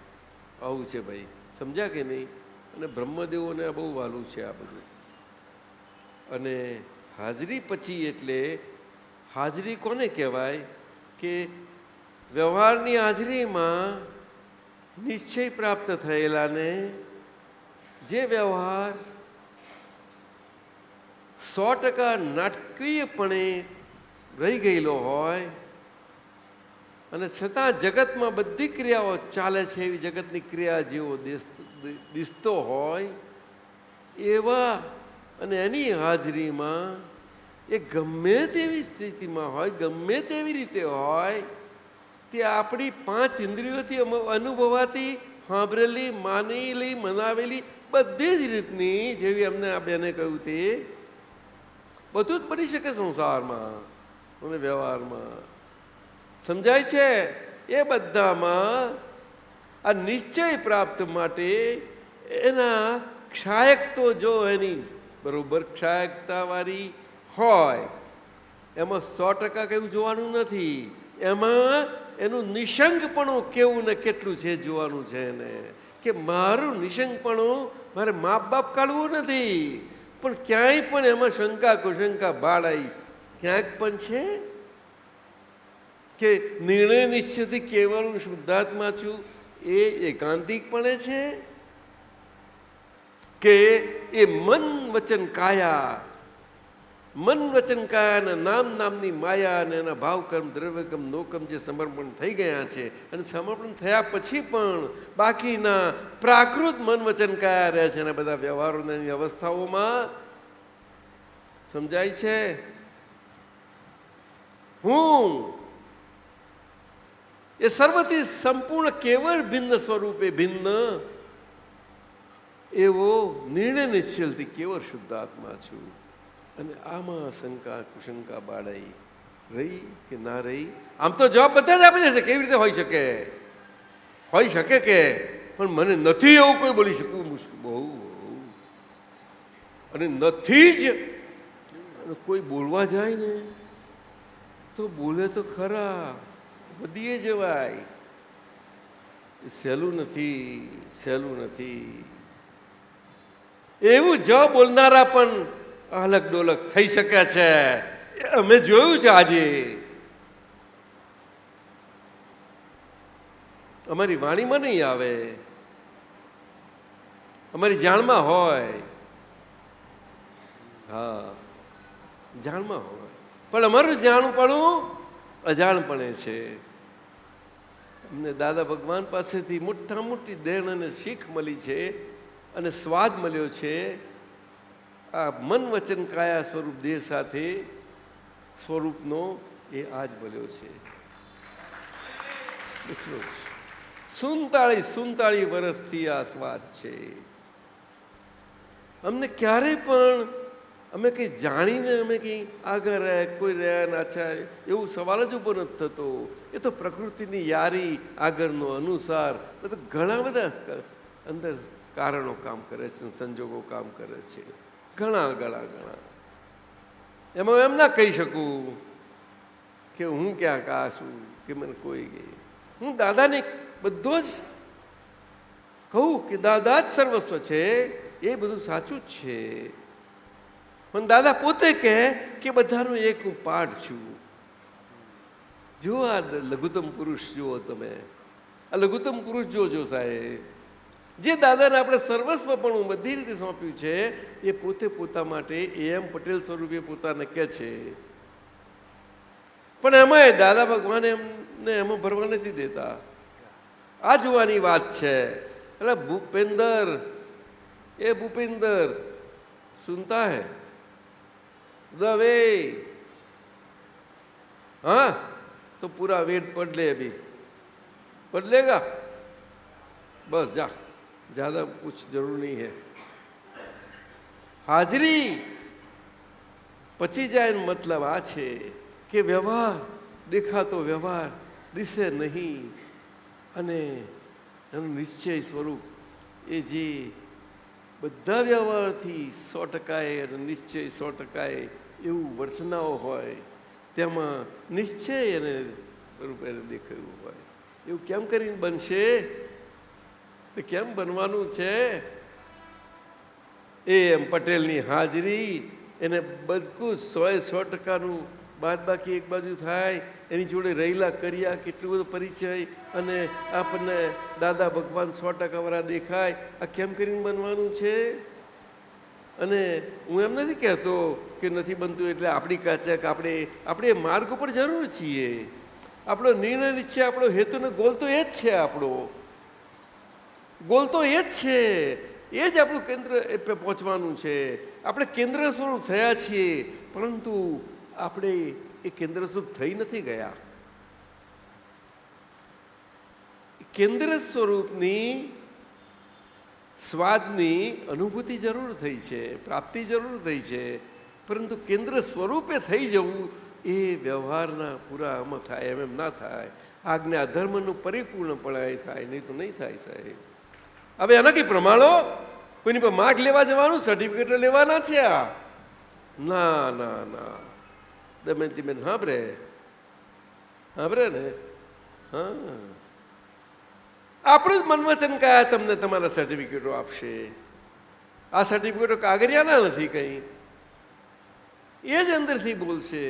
આવું છે ભાઈ, સમજ્યા કે નહીં? અને બ્રહ્મદેવોને બહુ વાલું છે આ બધું. અને હાજરી પછી એટલે હાજરી કોને કહેવાય? કે વ્યવહારની હાજરીમાં નિશ્ચય પ્રાપ્ત થયેલાને જે વ્યવહાર 100% નાટકીયપણે રહી ગયેલો હોય અને છતાં જગતમાં બધી ક્રિયાઓ ચાલે છે એવી જગતની ક્રિયા જેવો દિસતો હોય એવા, અને એની હાજરીમાં એ ગમે તેવી સ્થિતિમાં હોય, ગમે તેવી રીતે હોય, તે આપણી 5 ઇન્દ્રિયોથી અનુભવાતી, સાંભળેલી, માનેલી, મનાવેલી બધી જ રીતની, જેવી અમને આ બેને કહ્યું તે બધું જ બની શકે સંસારમાં અને વ્યવહારમાં. સમજાય છે? એ બધામાં આ નિશ્ચય પ્રાપ્ત માટે એના ક્ષાયક તો જો એની બરોબર ક્ષાયકતાવાળી હોય, એમાં 100% કેવું જોવાનું નથી. એમાં એનું નિશંકપણું કેવું ને કેટલું છે જોવાનું છે એને. કે મારું નિશંકપણું મારે માપ બાપ કાઢવું નથી, પણ ક્યાંય પણ એમાં શંકા કુશંકા બાળાઈ ક્યાંક પણ છે? કે નિર્ણય નિશ્ચયથી કેવળ હું શુદ્ધાત્મા છું એ એકાંતિકપણે છે? કે એ મન વચન કાયા, મન વચન કાયાના નામ નામની માયા અને એના ભાવકર્મ, દ્રવ્યકર્મ, નોકર્મ જે સમર્પણ થઈ ગયા છે, અને સમર્પણ થયા પછી પણ બાકીના પ્રાકૃત મન વચન કાયા રહે છે એના બધા વ્યવહારોની અવસ્થાઓમાં. સમજાય છે? હું એ સર્વથી સંપૂર્ણ કેવળ ભિન્ન સ્વરૂપે ભિન્ન એવો નિર્ણય નિશ્ચલથી કેવળ શુદ્ધ આત્મા છું. અને આમાં શંકા કુશંકા બાળાઈ રહી કે ના રહી? આમ તો જવાબ બધા જ આપી દેશે. કેવી રીતે હોઈ શકે? હોઈ શકે કે? પણ મને નથી એવું કોઈ બોલી શકવું મુશ્કેલ બહુ. અને નથી જ કોઈ બોલવા જાય ને તો બોલે તો ખરા, બધીએ જવાય. સહેલું નથી, સહેલું નથી. એવું જ બોલનારા પણ અલગ ડોલક થઈ શકે છે. અમે જોયું છે. આજે અમારી વાણીમાં નહીં આવે, અમારી જાણમાં હોય. હા, જાણમાં હોય, પણ અમારું જાણપણું અજાણપણે છે. અમને દાદા ભગવાન પાસેથી મોટા મોટી દેણ અને શીખ મળી છે અને સ્વાદ મળ્યો છે. આ મન વચન કાયા સ્વરૂપ દેહ સાથે સ્વરૂપનો એ આજ મળ્યો છે. એટલો જ 47 વર્ષથી આ સ્વાદ છે. અમને ક્યારેય પણ અમે કંઈ જાણીને અમે કંઈ આગળ રહ્યા, કોઈ રહ્યા નાચા એવું સવાલ જ ઊભો નથી થતો. એ તો પ્રકૃતિની યારી આગળનો અનુસાર બધું ઘણા બધા અંદર કારણો કામ કરે છે, સંજોગો કામ કરે છે. ઘણા ઘણા ઘણા. એમાં એમ ના કહી શકું કે હું ક્યાંક આ છું કે મને કોઈ ગઈ. હું દાદાને બધો જ કહું કે દાદા જ સર્વસ્વ છે. એ બધું સાચું જ છે. પણ દાદા પોતે કહે કે બધાનો એક હું પાર્ટ છું. જો આ લઘુત્તમ પુરુષ જુઓ તમે, આ લઘુત્તમ પુરુષ જોજો સાહેબ. જે દાદાને આપણે સર્વસ્વ પણ બધી રીતે સોંપ્યું છે એ પોતે પોતા માટે એમ પટેલ સ્વરૂપે પોતાને કહે છે. પણ એમાંય દાદા ભગવાન એમને એમાં ભરવા નથી દેતા. આ જોવાની વાત છે. अरे भूपेंद्र, ए भूपेंद्र, सुनता है? दवे, हाँ तो पूरा वेद पढ़ ले, अभी पढ़ लेगा, बस जा, ज्यादा कुछ जरूर नहीं है। હાજરી પચી જાય મતલબ આ છે કે વ્યવહાર દેખાતો વ્યવહાર દિશે નહીં અને એનું નિશ્ચય સ્વરૂપ એ જે બધા વ્યવહારથી 100% અને નિશ્ચય 100% એવું વર્તનાઓ હોય તેમાં નિશ્ચય અને સ્વરૂપ એને દેખાયું હોય એવું કેમ કરીને બનશે? તો કેમ બનવાનું છે? એમ પટેલની હાજરી એને બધું 100% બાદ બાકી એક બાજુ થાય, એની જોડે રહેલા કર્યા કેટલું બધો પરિચય અને આપણને દાદા ભગવાન 100% વાળા દેખાય. આ કેમ કરીને બનવાનું છે? અને હું એમ નથી કહેતો કે નથી બનતું એટલે આપણી કાચક, આપણે માર્ગ ઉપર જરૂર છીએ. આપણો નિર્ણય નિશ્ચય, આપણો હેતુ ને ગોલ તો એ જ છે. આપણો ગોલ તો એ જ છે, એ જ આપણું કેન્દ્ર પહોંચવાનું છે. આપણે કેન્દ્ર સ્વરૂપ થયા છીએ, પરંતુ આપણે એ કેન્દ્ર સ્વરૂપ થઈ નથી ગયા. કેન્દ્ર સ્વરૂપની સ્વાદની અનુભૂતિ જરૂર થઈ છે, પ્રાપ્તિ જરૂર થઈ છે, પરંતુ કેન્દ્ર સ્વરૂપે થઈ જવું એ વ્યવહારના પૂરા આમાં થાય એમ ના થાય. આજ્ઞા ધર્મનું પરિપૂર્ણપણે થાય, નહીં તો નહીં થાય સાહેબ. હવે એના કંઈ પ્રમાણો? કોઈની પર માર્ક લેવા જવાનું, સર્ટિફિકેટ લેવાના છે? આ ના ના ના, દમયંતી બેન સાંભળે ને? હા, આપણું જ મનવચન કયા તમને તમારા સર્ટિફિકેટો આપશે. આ સર્ટિફિકેટો કાગરિયાના નથી, કંઈ એ જ અંદરથી બોલશે.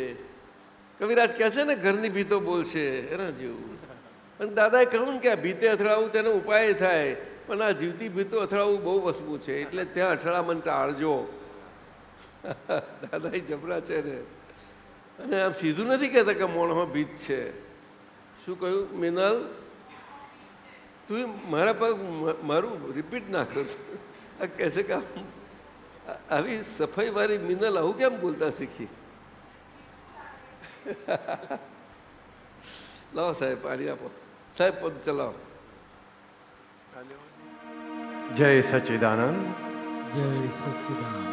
કવિરાજ કહે છે ને, ઘરની ભીતો બોલશે, એના જેવું. અને દાદાએ કહ્યું ને કે આ ભીતે અથડાવું તેનો ઉપાય થાય, પણ આ જીવતી ભીતો અથડાવવું બહુ વસ્તુ છે, એટલે ત્યાં અથડામણ ટાળજો. દાદા જબરા છે ને. અને આમ સીધું નથી કહેતા કે મોણમાં ભીત છે. શું કહ્યું મિનલ? તું મારા પગ મારું રિપીટ ના કરતો. આ કહેશે કે આવી સફાઈવાળી મિનલ આવું કેમ બોલતા શીખી? લાવો સાહેબ, પાણી આપો સાહેબ, પગ ચલાવો. જય સચ્ચિદાનંદ. જય સચ્ચિદાનંદ.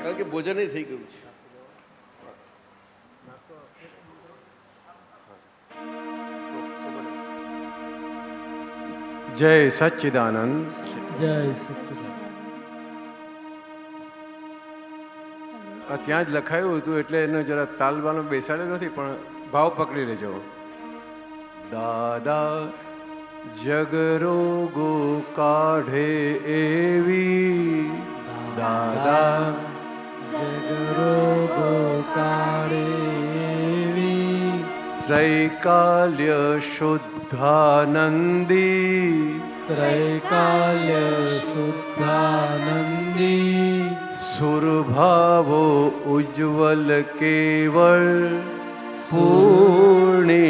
કારણ કે ભોજન થઈ ગયું છે. જય સચ્ચિદાનંદ. જય સચ્ચિદાનંદ. આ ત્યાં જ લખાયું હતું એટલે એને જરા તાલવાનો બેસાડ્યો નથી, પણ ભાવ પકડી લેજો. દાદા જગરોગો કાઢે એવી, દાદા જગરોગો કાઢે એવી, ત્રૈકાલ્ય શુદ્ધાનંદી, ત્રૈકાલ્ય શુદ્ધાનંદી, સુરભાવો ઉજ્જવલ કેવળ પૂર્ણિમા,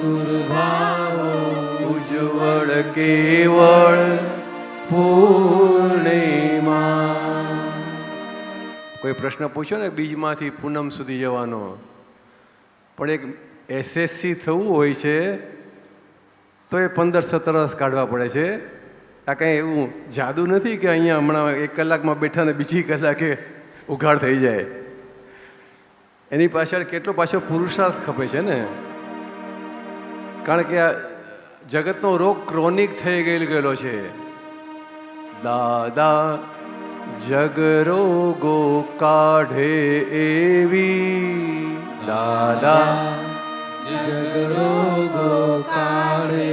સુરભાવો ઉજ્જવળ કેવળ પૂર્ણિમા. કોઈ પ્રશ્ન પૂછ્યો ને બીજમાંથી પૂનમ સુધી જવાનો, પણ એક એસએસસી થવું હોય છે તો એ 15-17 વર્ષ કાઢવા પડે છે. આ કંઈ એવું જાદુ નથી કે અહીંયા હમણાં 1 કલાકમાં બેઠા ને બીજી કલાકે ઉઘાડ થઈ જાય. એની પાછળ કેટલો પાછો પુરુષાર્થ ખપે છે ને. કારણ કે આ જગતનો રોગ ક્રોનિક થઈ ગયેલો છે. દાદા જગરોગો કાઢે એવી, દાદા જગરોગો કાઢે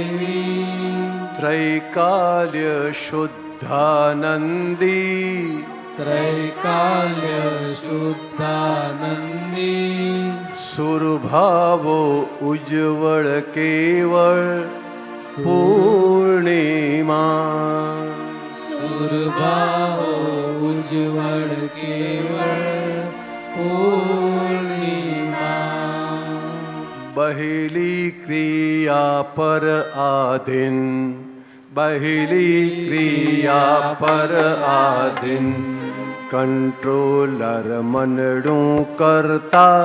એવી, ત્રૈકાલ્ય શુદ્ધાનંદી, त्रैकाल्य शुद्धानंदी सुरभावो उज्ज्वल केवल पूर्णिमा सुरभावो उज्ज्वल केवल पूर्णिमा बहिली क्रिया पर आधीन बहिली क्रिया પર આધીન કંટ્રોલર મનડું કરતા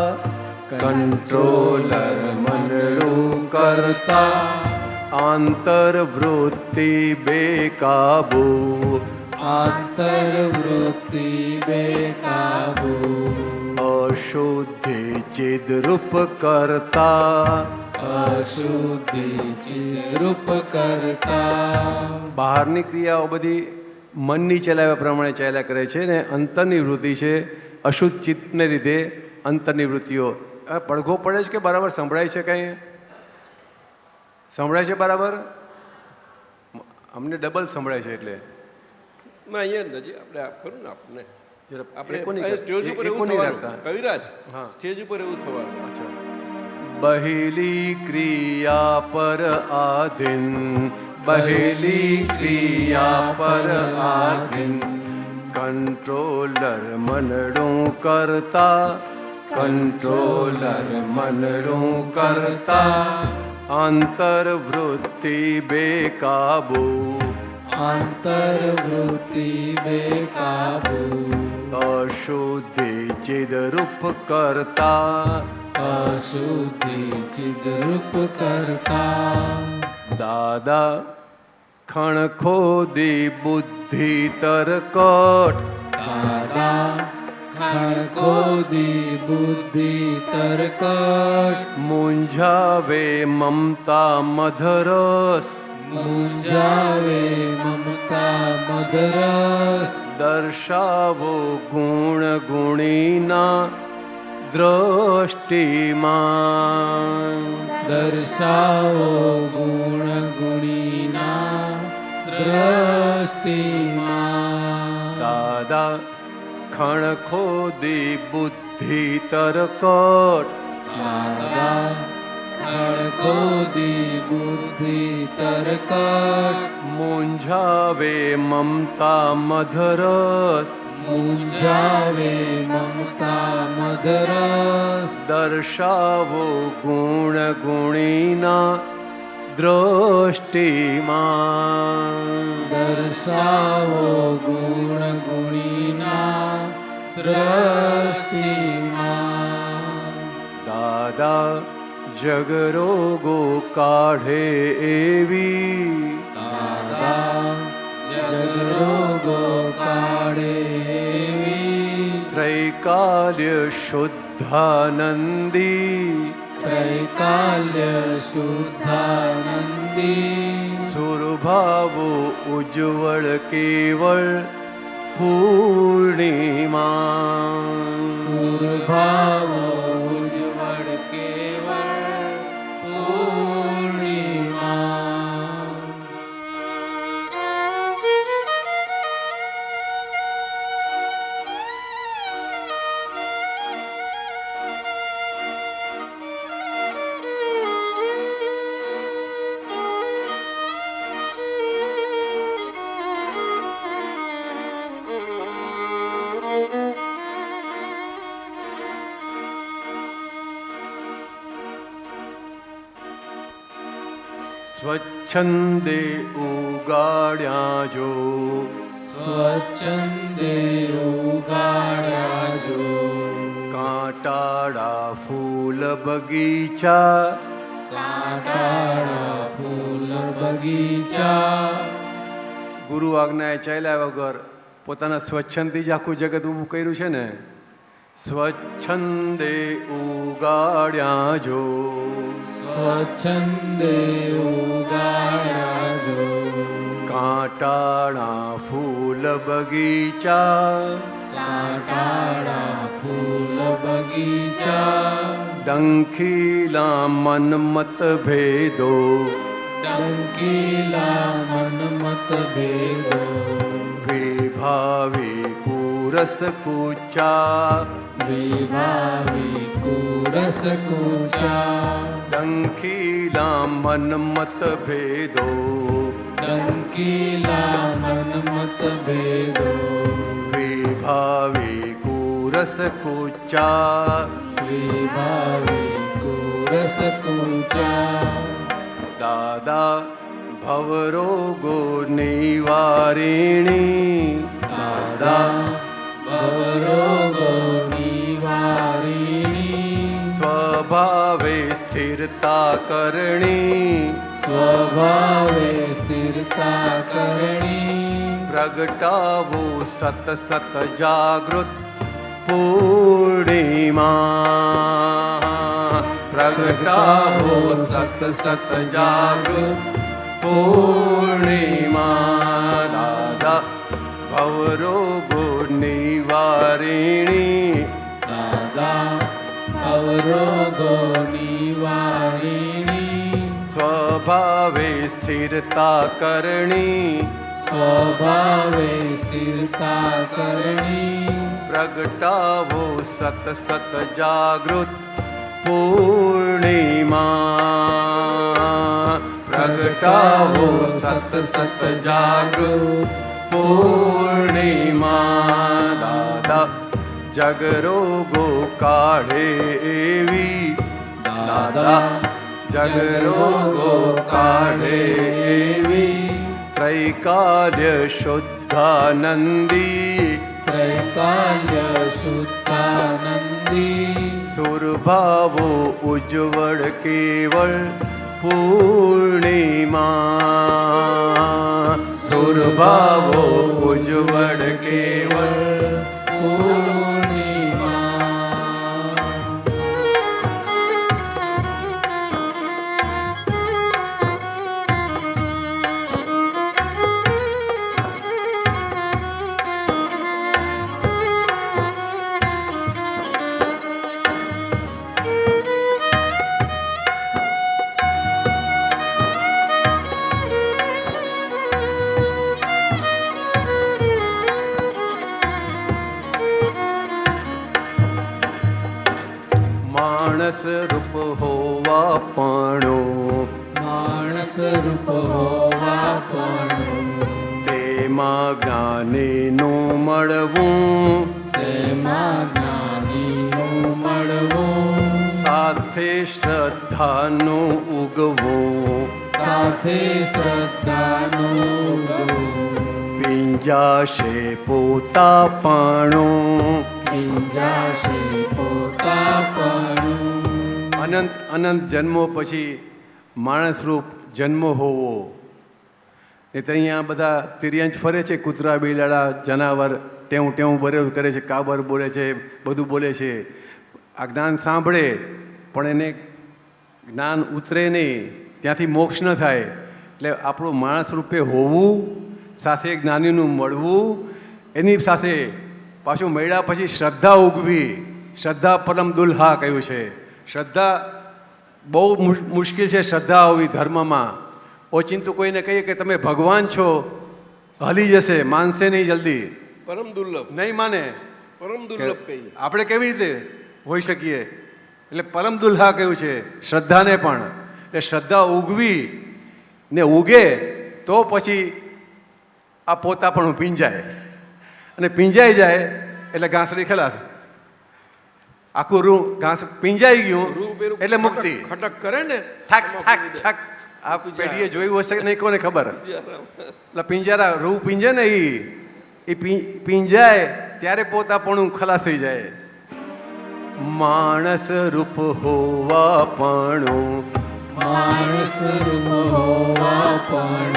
કંટ્રોલર મનડું કરતા આંતરવૃત્તિ બેકાબુ आंतरवृत्ति बेकाबू અશુદ્ધિ ચિદરૂપ કરતા अशुद्धि चिद्रूप करता બહારની ક્રિયાઓ બધી મનની ચલાવ્યા પ્રમાણે ચાલ્યા કરે છે ને અંતરની વૃત્તિ છે અશુદ્ધ ચિત્તને લીધે અંતરની વૃત્તિઓ આ પડઘો પડે છે કે બરાબર સંભળાય છે કાંઈ સંભળાય છે બરાબર અમને ડબલ સંભળાય છે એટલે ના અહીંયા નજીક આપણે આપ કરું ને આપણને જરા આપણે એકો નહીં અહીં સ્ટેજ ઉપર એકો એવું નહીં થવાનું રાખતા. કવિરાજ હા. સ્ટેજ ઉપર એવું થવાનું અચ્છા બહેલી ક્રિયા પર આધીન બહેલી ક્રિયા પર આધીન કંટ્રોલર મનડું કરતા કંટ્રોલર મનડું કરતા આંતરવૃત્તિ બેકાબુ अंतर्वृत्ति बेकाबू અશુદ્ધિ ચિદરૂપ કરતા अशुद्धि चिद्रूप करता દાદા ખણખોદી બુદ્ધિ તરકટ दादा खड़कोदी बुद्धि तरकट મૂંઝાવે મમતા મધરસ मुंजावे ममता मदरस દર્શાવો ગુણ ગુણીના દ્રષ્ટિમાં दर्शाओ गुण गुणीना दृष्टिमा દાદા ખણખોદી બુદ્ધિ તરકટ दादा खड़कोदी बुद्धि तरकट મૂંઝાવે મમતા મધરસ मुंजावे ममता मदरस દર્શાવો ગુણ ગુણીના દ્રષ્ટિમાં दर्शाओ गुण गुणीना दृष्टिमा દાદા જગરોગો કાઢે એવી दादा जगरोगो काढ़ेवी ત્રૈકાલ્ય શુદ્ધાનંદી त्रैकाल्य शुद्धानंदी સુરભાવો ઉજ્જવળ કેવળ પૂર્ણિમા सुरभावो उज्ज्वल केवल पूर्णिमा સ્વચ્છંદે ઉગાડ્યા જો स्वच्छंदे उगाड़ा जो કાંટાળા ફૂલ બગીચા काटाड़ा फूल बगीचा ગુરુ આજ્ઞાએ ચાલ્યા વગર પોતાના સ્વચ્છંદથી જ આખું જગત ઊભું કર્યું છે ને સ્વચ્છંદે ઉગાડ્યા જો स्वच्छंदे उगाड़ा जो કાંટાળા ફૂલ બગીચા काटाड़ा फूल बगीचा ડંખીલા મનમત ભેદો डंकीला मन मत भेदो વિભાવી કુલ રસકૂચા વિભાવિકુરસકુચા ડંખીલા મન્મત ભેદો ડંકીલા મન્મતભેદો વિભાવિકુરસકૂચા વિભાવિકુરસકુચા દાદા ભવરોગો નિવારિણી દાદા ભવરોગો નિવારિણી સ્વભાવે સ્થિરતા કરણી સ્વભાવે સ્થિરતા કરણી પ્રગટાવો સત સત જાગૃત પૂર્ણિમા પ્રગટાવો સત સત જાગૃત પૂર્ણિમા દાદા ભવરોગો નિવારિણી દાદા અવરોગો નિવારિણી સ્વભાવે સ્થિરતા કરણી સ્વભાવે સ્થિરતા કરણી પ્રગટાવો સત સત જાગૃત પૂર્ણિમા પ્રગટાવો સત સત જાગૃત પૂર્ણિમા દાદા જગરોગો કાઢે એવી દાદા જગરોગો કાઢે એવી ત્રૈકાલ્ય શુદ્ધાનંદી ત્રૈકાલ્ય શુદ્ધાનંદી સુરભાવો ઉજ્જવળ કેવળ પૂર્ણિમા સુરભાવો ઉજ્જવળ કેવળ પૂર્ણિમા માણસ રૂપ હોવા પણો માણસ રૂપ હોવા પણ તેમાં જ્ઞાનીનું મળવું તેમાં જ્ઞાનીનું મળવું સાથે શ્રદ્ધાનું ઉગવું સાથે શ્રદ્ધાનું ગૌ પિંજાશે પોતાપણું પિંજાશે પોતાપણું અનંત અનંત જન્મો પછી માણસ રૂપ જન્મ હોવો એ તો અહીંયા બધા તિર્યંચ ફરે છે કૂતરા બિલાડા જનાવર ટેવું ટેવું બરે કરે છે કાબર બોલે છે બધું બોલે છે આ જ્ઞાન સાંભળે પણ એને જ્ઞાન ઉતરે નહીં ત્યાંથી મોક્ષ ન થાય એટલે આપણું માણસ રૂપે હોવું સાથે જ્ઞાનીનું મળવું એની સાથે પાછું મળ્યા પછી શ્રદ્ધા ઉગવી શ્રદ્ધા પરમ દુલ્હા કહ્યું છે શ્રદ્ધા બહુ મુશ્કેલ છે શ્રદ્ધા હોવી ધર્મમાં ઓચિંતું કોઈને કહીએ કે તમે ભગવાન છો હલી જશે માનશે નહીં જલ્દી પરમ દુર્લભ નહીં માને પરમ દુર્લભ કહીએ આપણે કેવી રીતે હોઈ શકીએ એટલે પરમ દુલ્હા કહ્યું છે શ્રદ્ધાને પણ એટલે શ્રદ્ધા ઉગવી ને ઉગે તો પછી આ પોતા પણ પીંજાય અને પીંજાઈ જાય એટલે ઘાસડી ખલાસ આખું રૂ ઘાસ પીંજાઈ ગયું રૂ બેરું એટલે મુક્તિ ખટક કરે ને ઠક ઠક ઠક આ પેઢીએ જોયું હશે કે નહીં કોને ખબર એટલે પિંજારા રૂ પીંજે ને એ પીંજાય ત્યારે પોતાપણું ખલાસ થઈ જાય માણસ રૂપ હોવા પણું માણસ રૂપ હોવા પણ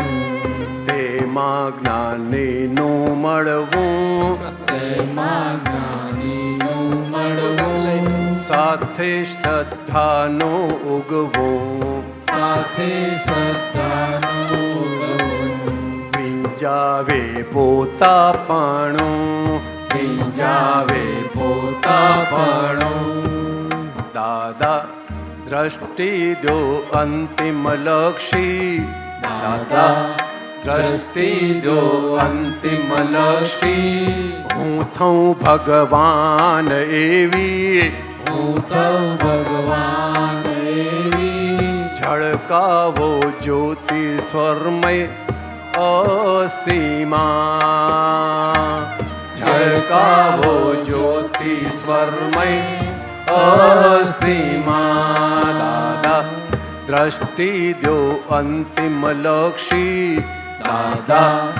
તેમાં જ્ઞાનીનું મળવું તેમાં જ્ઞાનીનું મળવું સાથે શ્રદ્ધાનું ઉગવું સાથે શ્રદ્ધાનું ગૌ પીંજાવે પોતાપણું પીંજાવે પોતાપણું દાદા દ્રષ્ટિ દો અંતિમ લક્ષી દાદા દ્રષ્ટિ દો અંતિમ લક્ષી હું હું થઉં ભગવાન એવી હું તો ભગવાન એવી ઝળકાવો જ્યોતિ સ્વરમય અસીમા ઝળકાવો જ્યોતિ સ્વરમય અસીમા દાદા દ્રષ્ટિ દો અંતિમ લક્ષી દાદા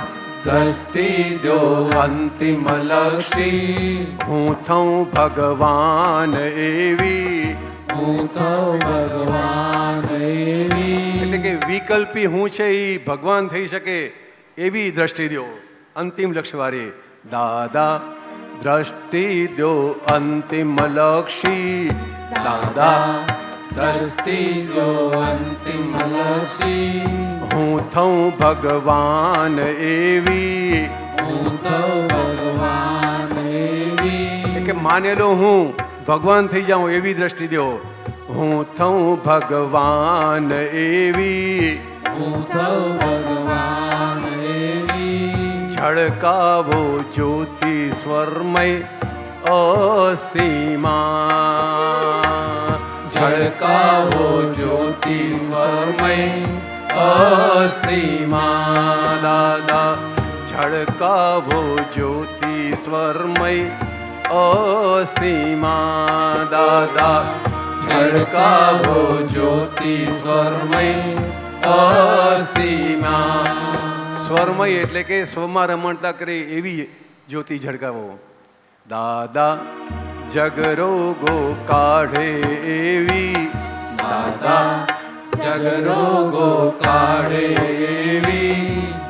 દ્રષ્ટિ દો અંતિમ લક્ષી હું થઉં ભગવાન એવી હું તો ભગવાન એવી એટલે કે વિકલ્પી હું છે એ ભગવાન થઈ શકે એવી દ્રષ્ટિ દો અંતિમ લક્ષ્યવાળી દાદા દ્રષ્ટિ દો અંતિમ લક્ષી દાદા દ્રષ્ટિ દો અંતિમ લક્ષી હું થઉં ભગવાન એવી હું તો ભગવાન એવી કે માનેલો હું ભગવાન થઈ જાઉં એવી દ્રષ્ટિ દો હું થઉં ભગવાન એવી હું તો ભગવાન એવી ઝળકાવો જ્યોતિ સ્વરમય અસીમા ઝળકાવો જ્યોતિ સ્વરમય અસીમા દાદા ઝળકાવો જ્યોતિ સ્વરમય અસીમા દાદા ઝળકાવો જ્યોતિ સ્વરમય અસીમા સ્વરમય એટલે કે સ્વમાં રમણતા કરે એવી જ્યોતિ ઝળકાવો દાદા જગરોગો કાઢે એવી દાદા જગરોગો કાઢે એવી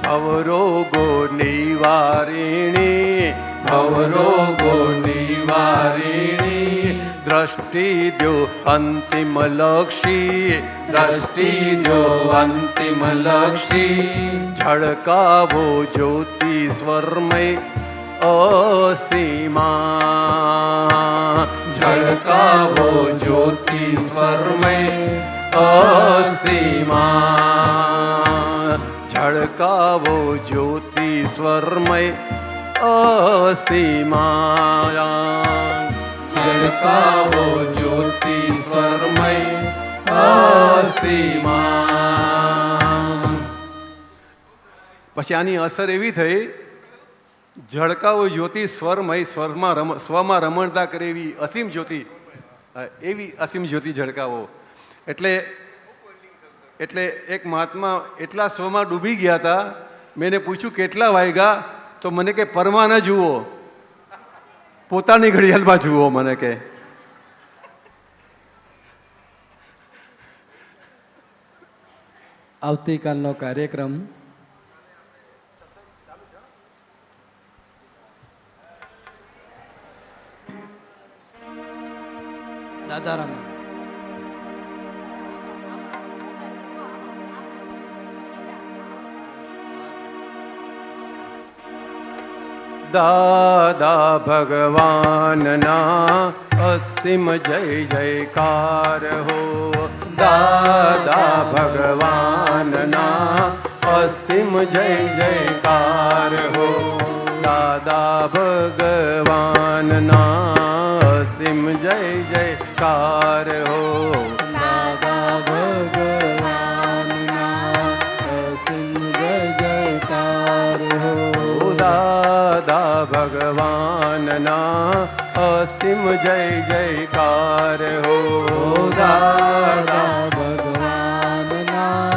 ભવરોગો નિવારિણી ભવરોગો નિવારિણી દ્રષ્ટિ દો અંતિમ લક્ષી દ્રષ્ટિ દો અંતિમ લક્ષી ઝળકાવો જ્યોતિ સ્વરમય અસીમા ઝળકાવો જ્યોતિ સ્વરમય અસીમા ઝળકાવો જ્યોતિ સ્વરમય અસીમા ઝળકાવો જ્યોતિ સ્વરમય અસીમા પછી આની અસર એવી થઈ ઝળકાવો જ્યોતિ સ્વરમય સ્વમાં રમણતા કરે એવી અસીમ જ્યોતિ એવી અસીમ જ્યોતિ ઝળકાવો એટલે એક મહાત્મા એટલા સ્વમાં ડૂબી ગયા હતા મેં એને પૂછ્યું કેટલા વાગ્યા તો મને કે પરમા ન જુઓ પોતાની ઘડિયાળમાં જુઓ મને કે આવતીકાલનો કાર્યક્રમ દાદારામ દાદા ભગવાનના અસીમ જય જયકાર હો દાદા ભગવાનના અસીમ જય જયકાર હો દાદા ભગવાનના અસીમ જય જયકાર હો દાદા ભગવાનના અસીમ જય જયકાર હો દાદા ભગવાનના અસીમ જય જયકાર હો દાદા ભગવાનના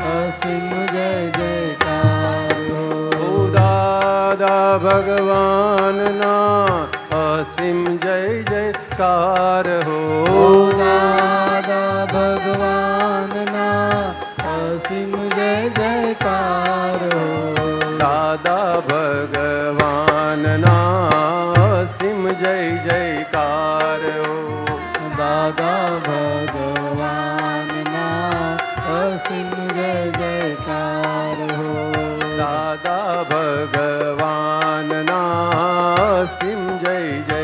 અસીમ જય જયકાર હો દાદા ભગવાનના અસીમ જય જયકાર હો દાદા ભગવાનના અસીમ જય જયકાર હો દાદા ભગવાનના અસીમ જય જયકાર હો દાદા ભગવાનના અસીમ જય જયકાર હો દાદા ભગવાનના અસીમ જય જય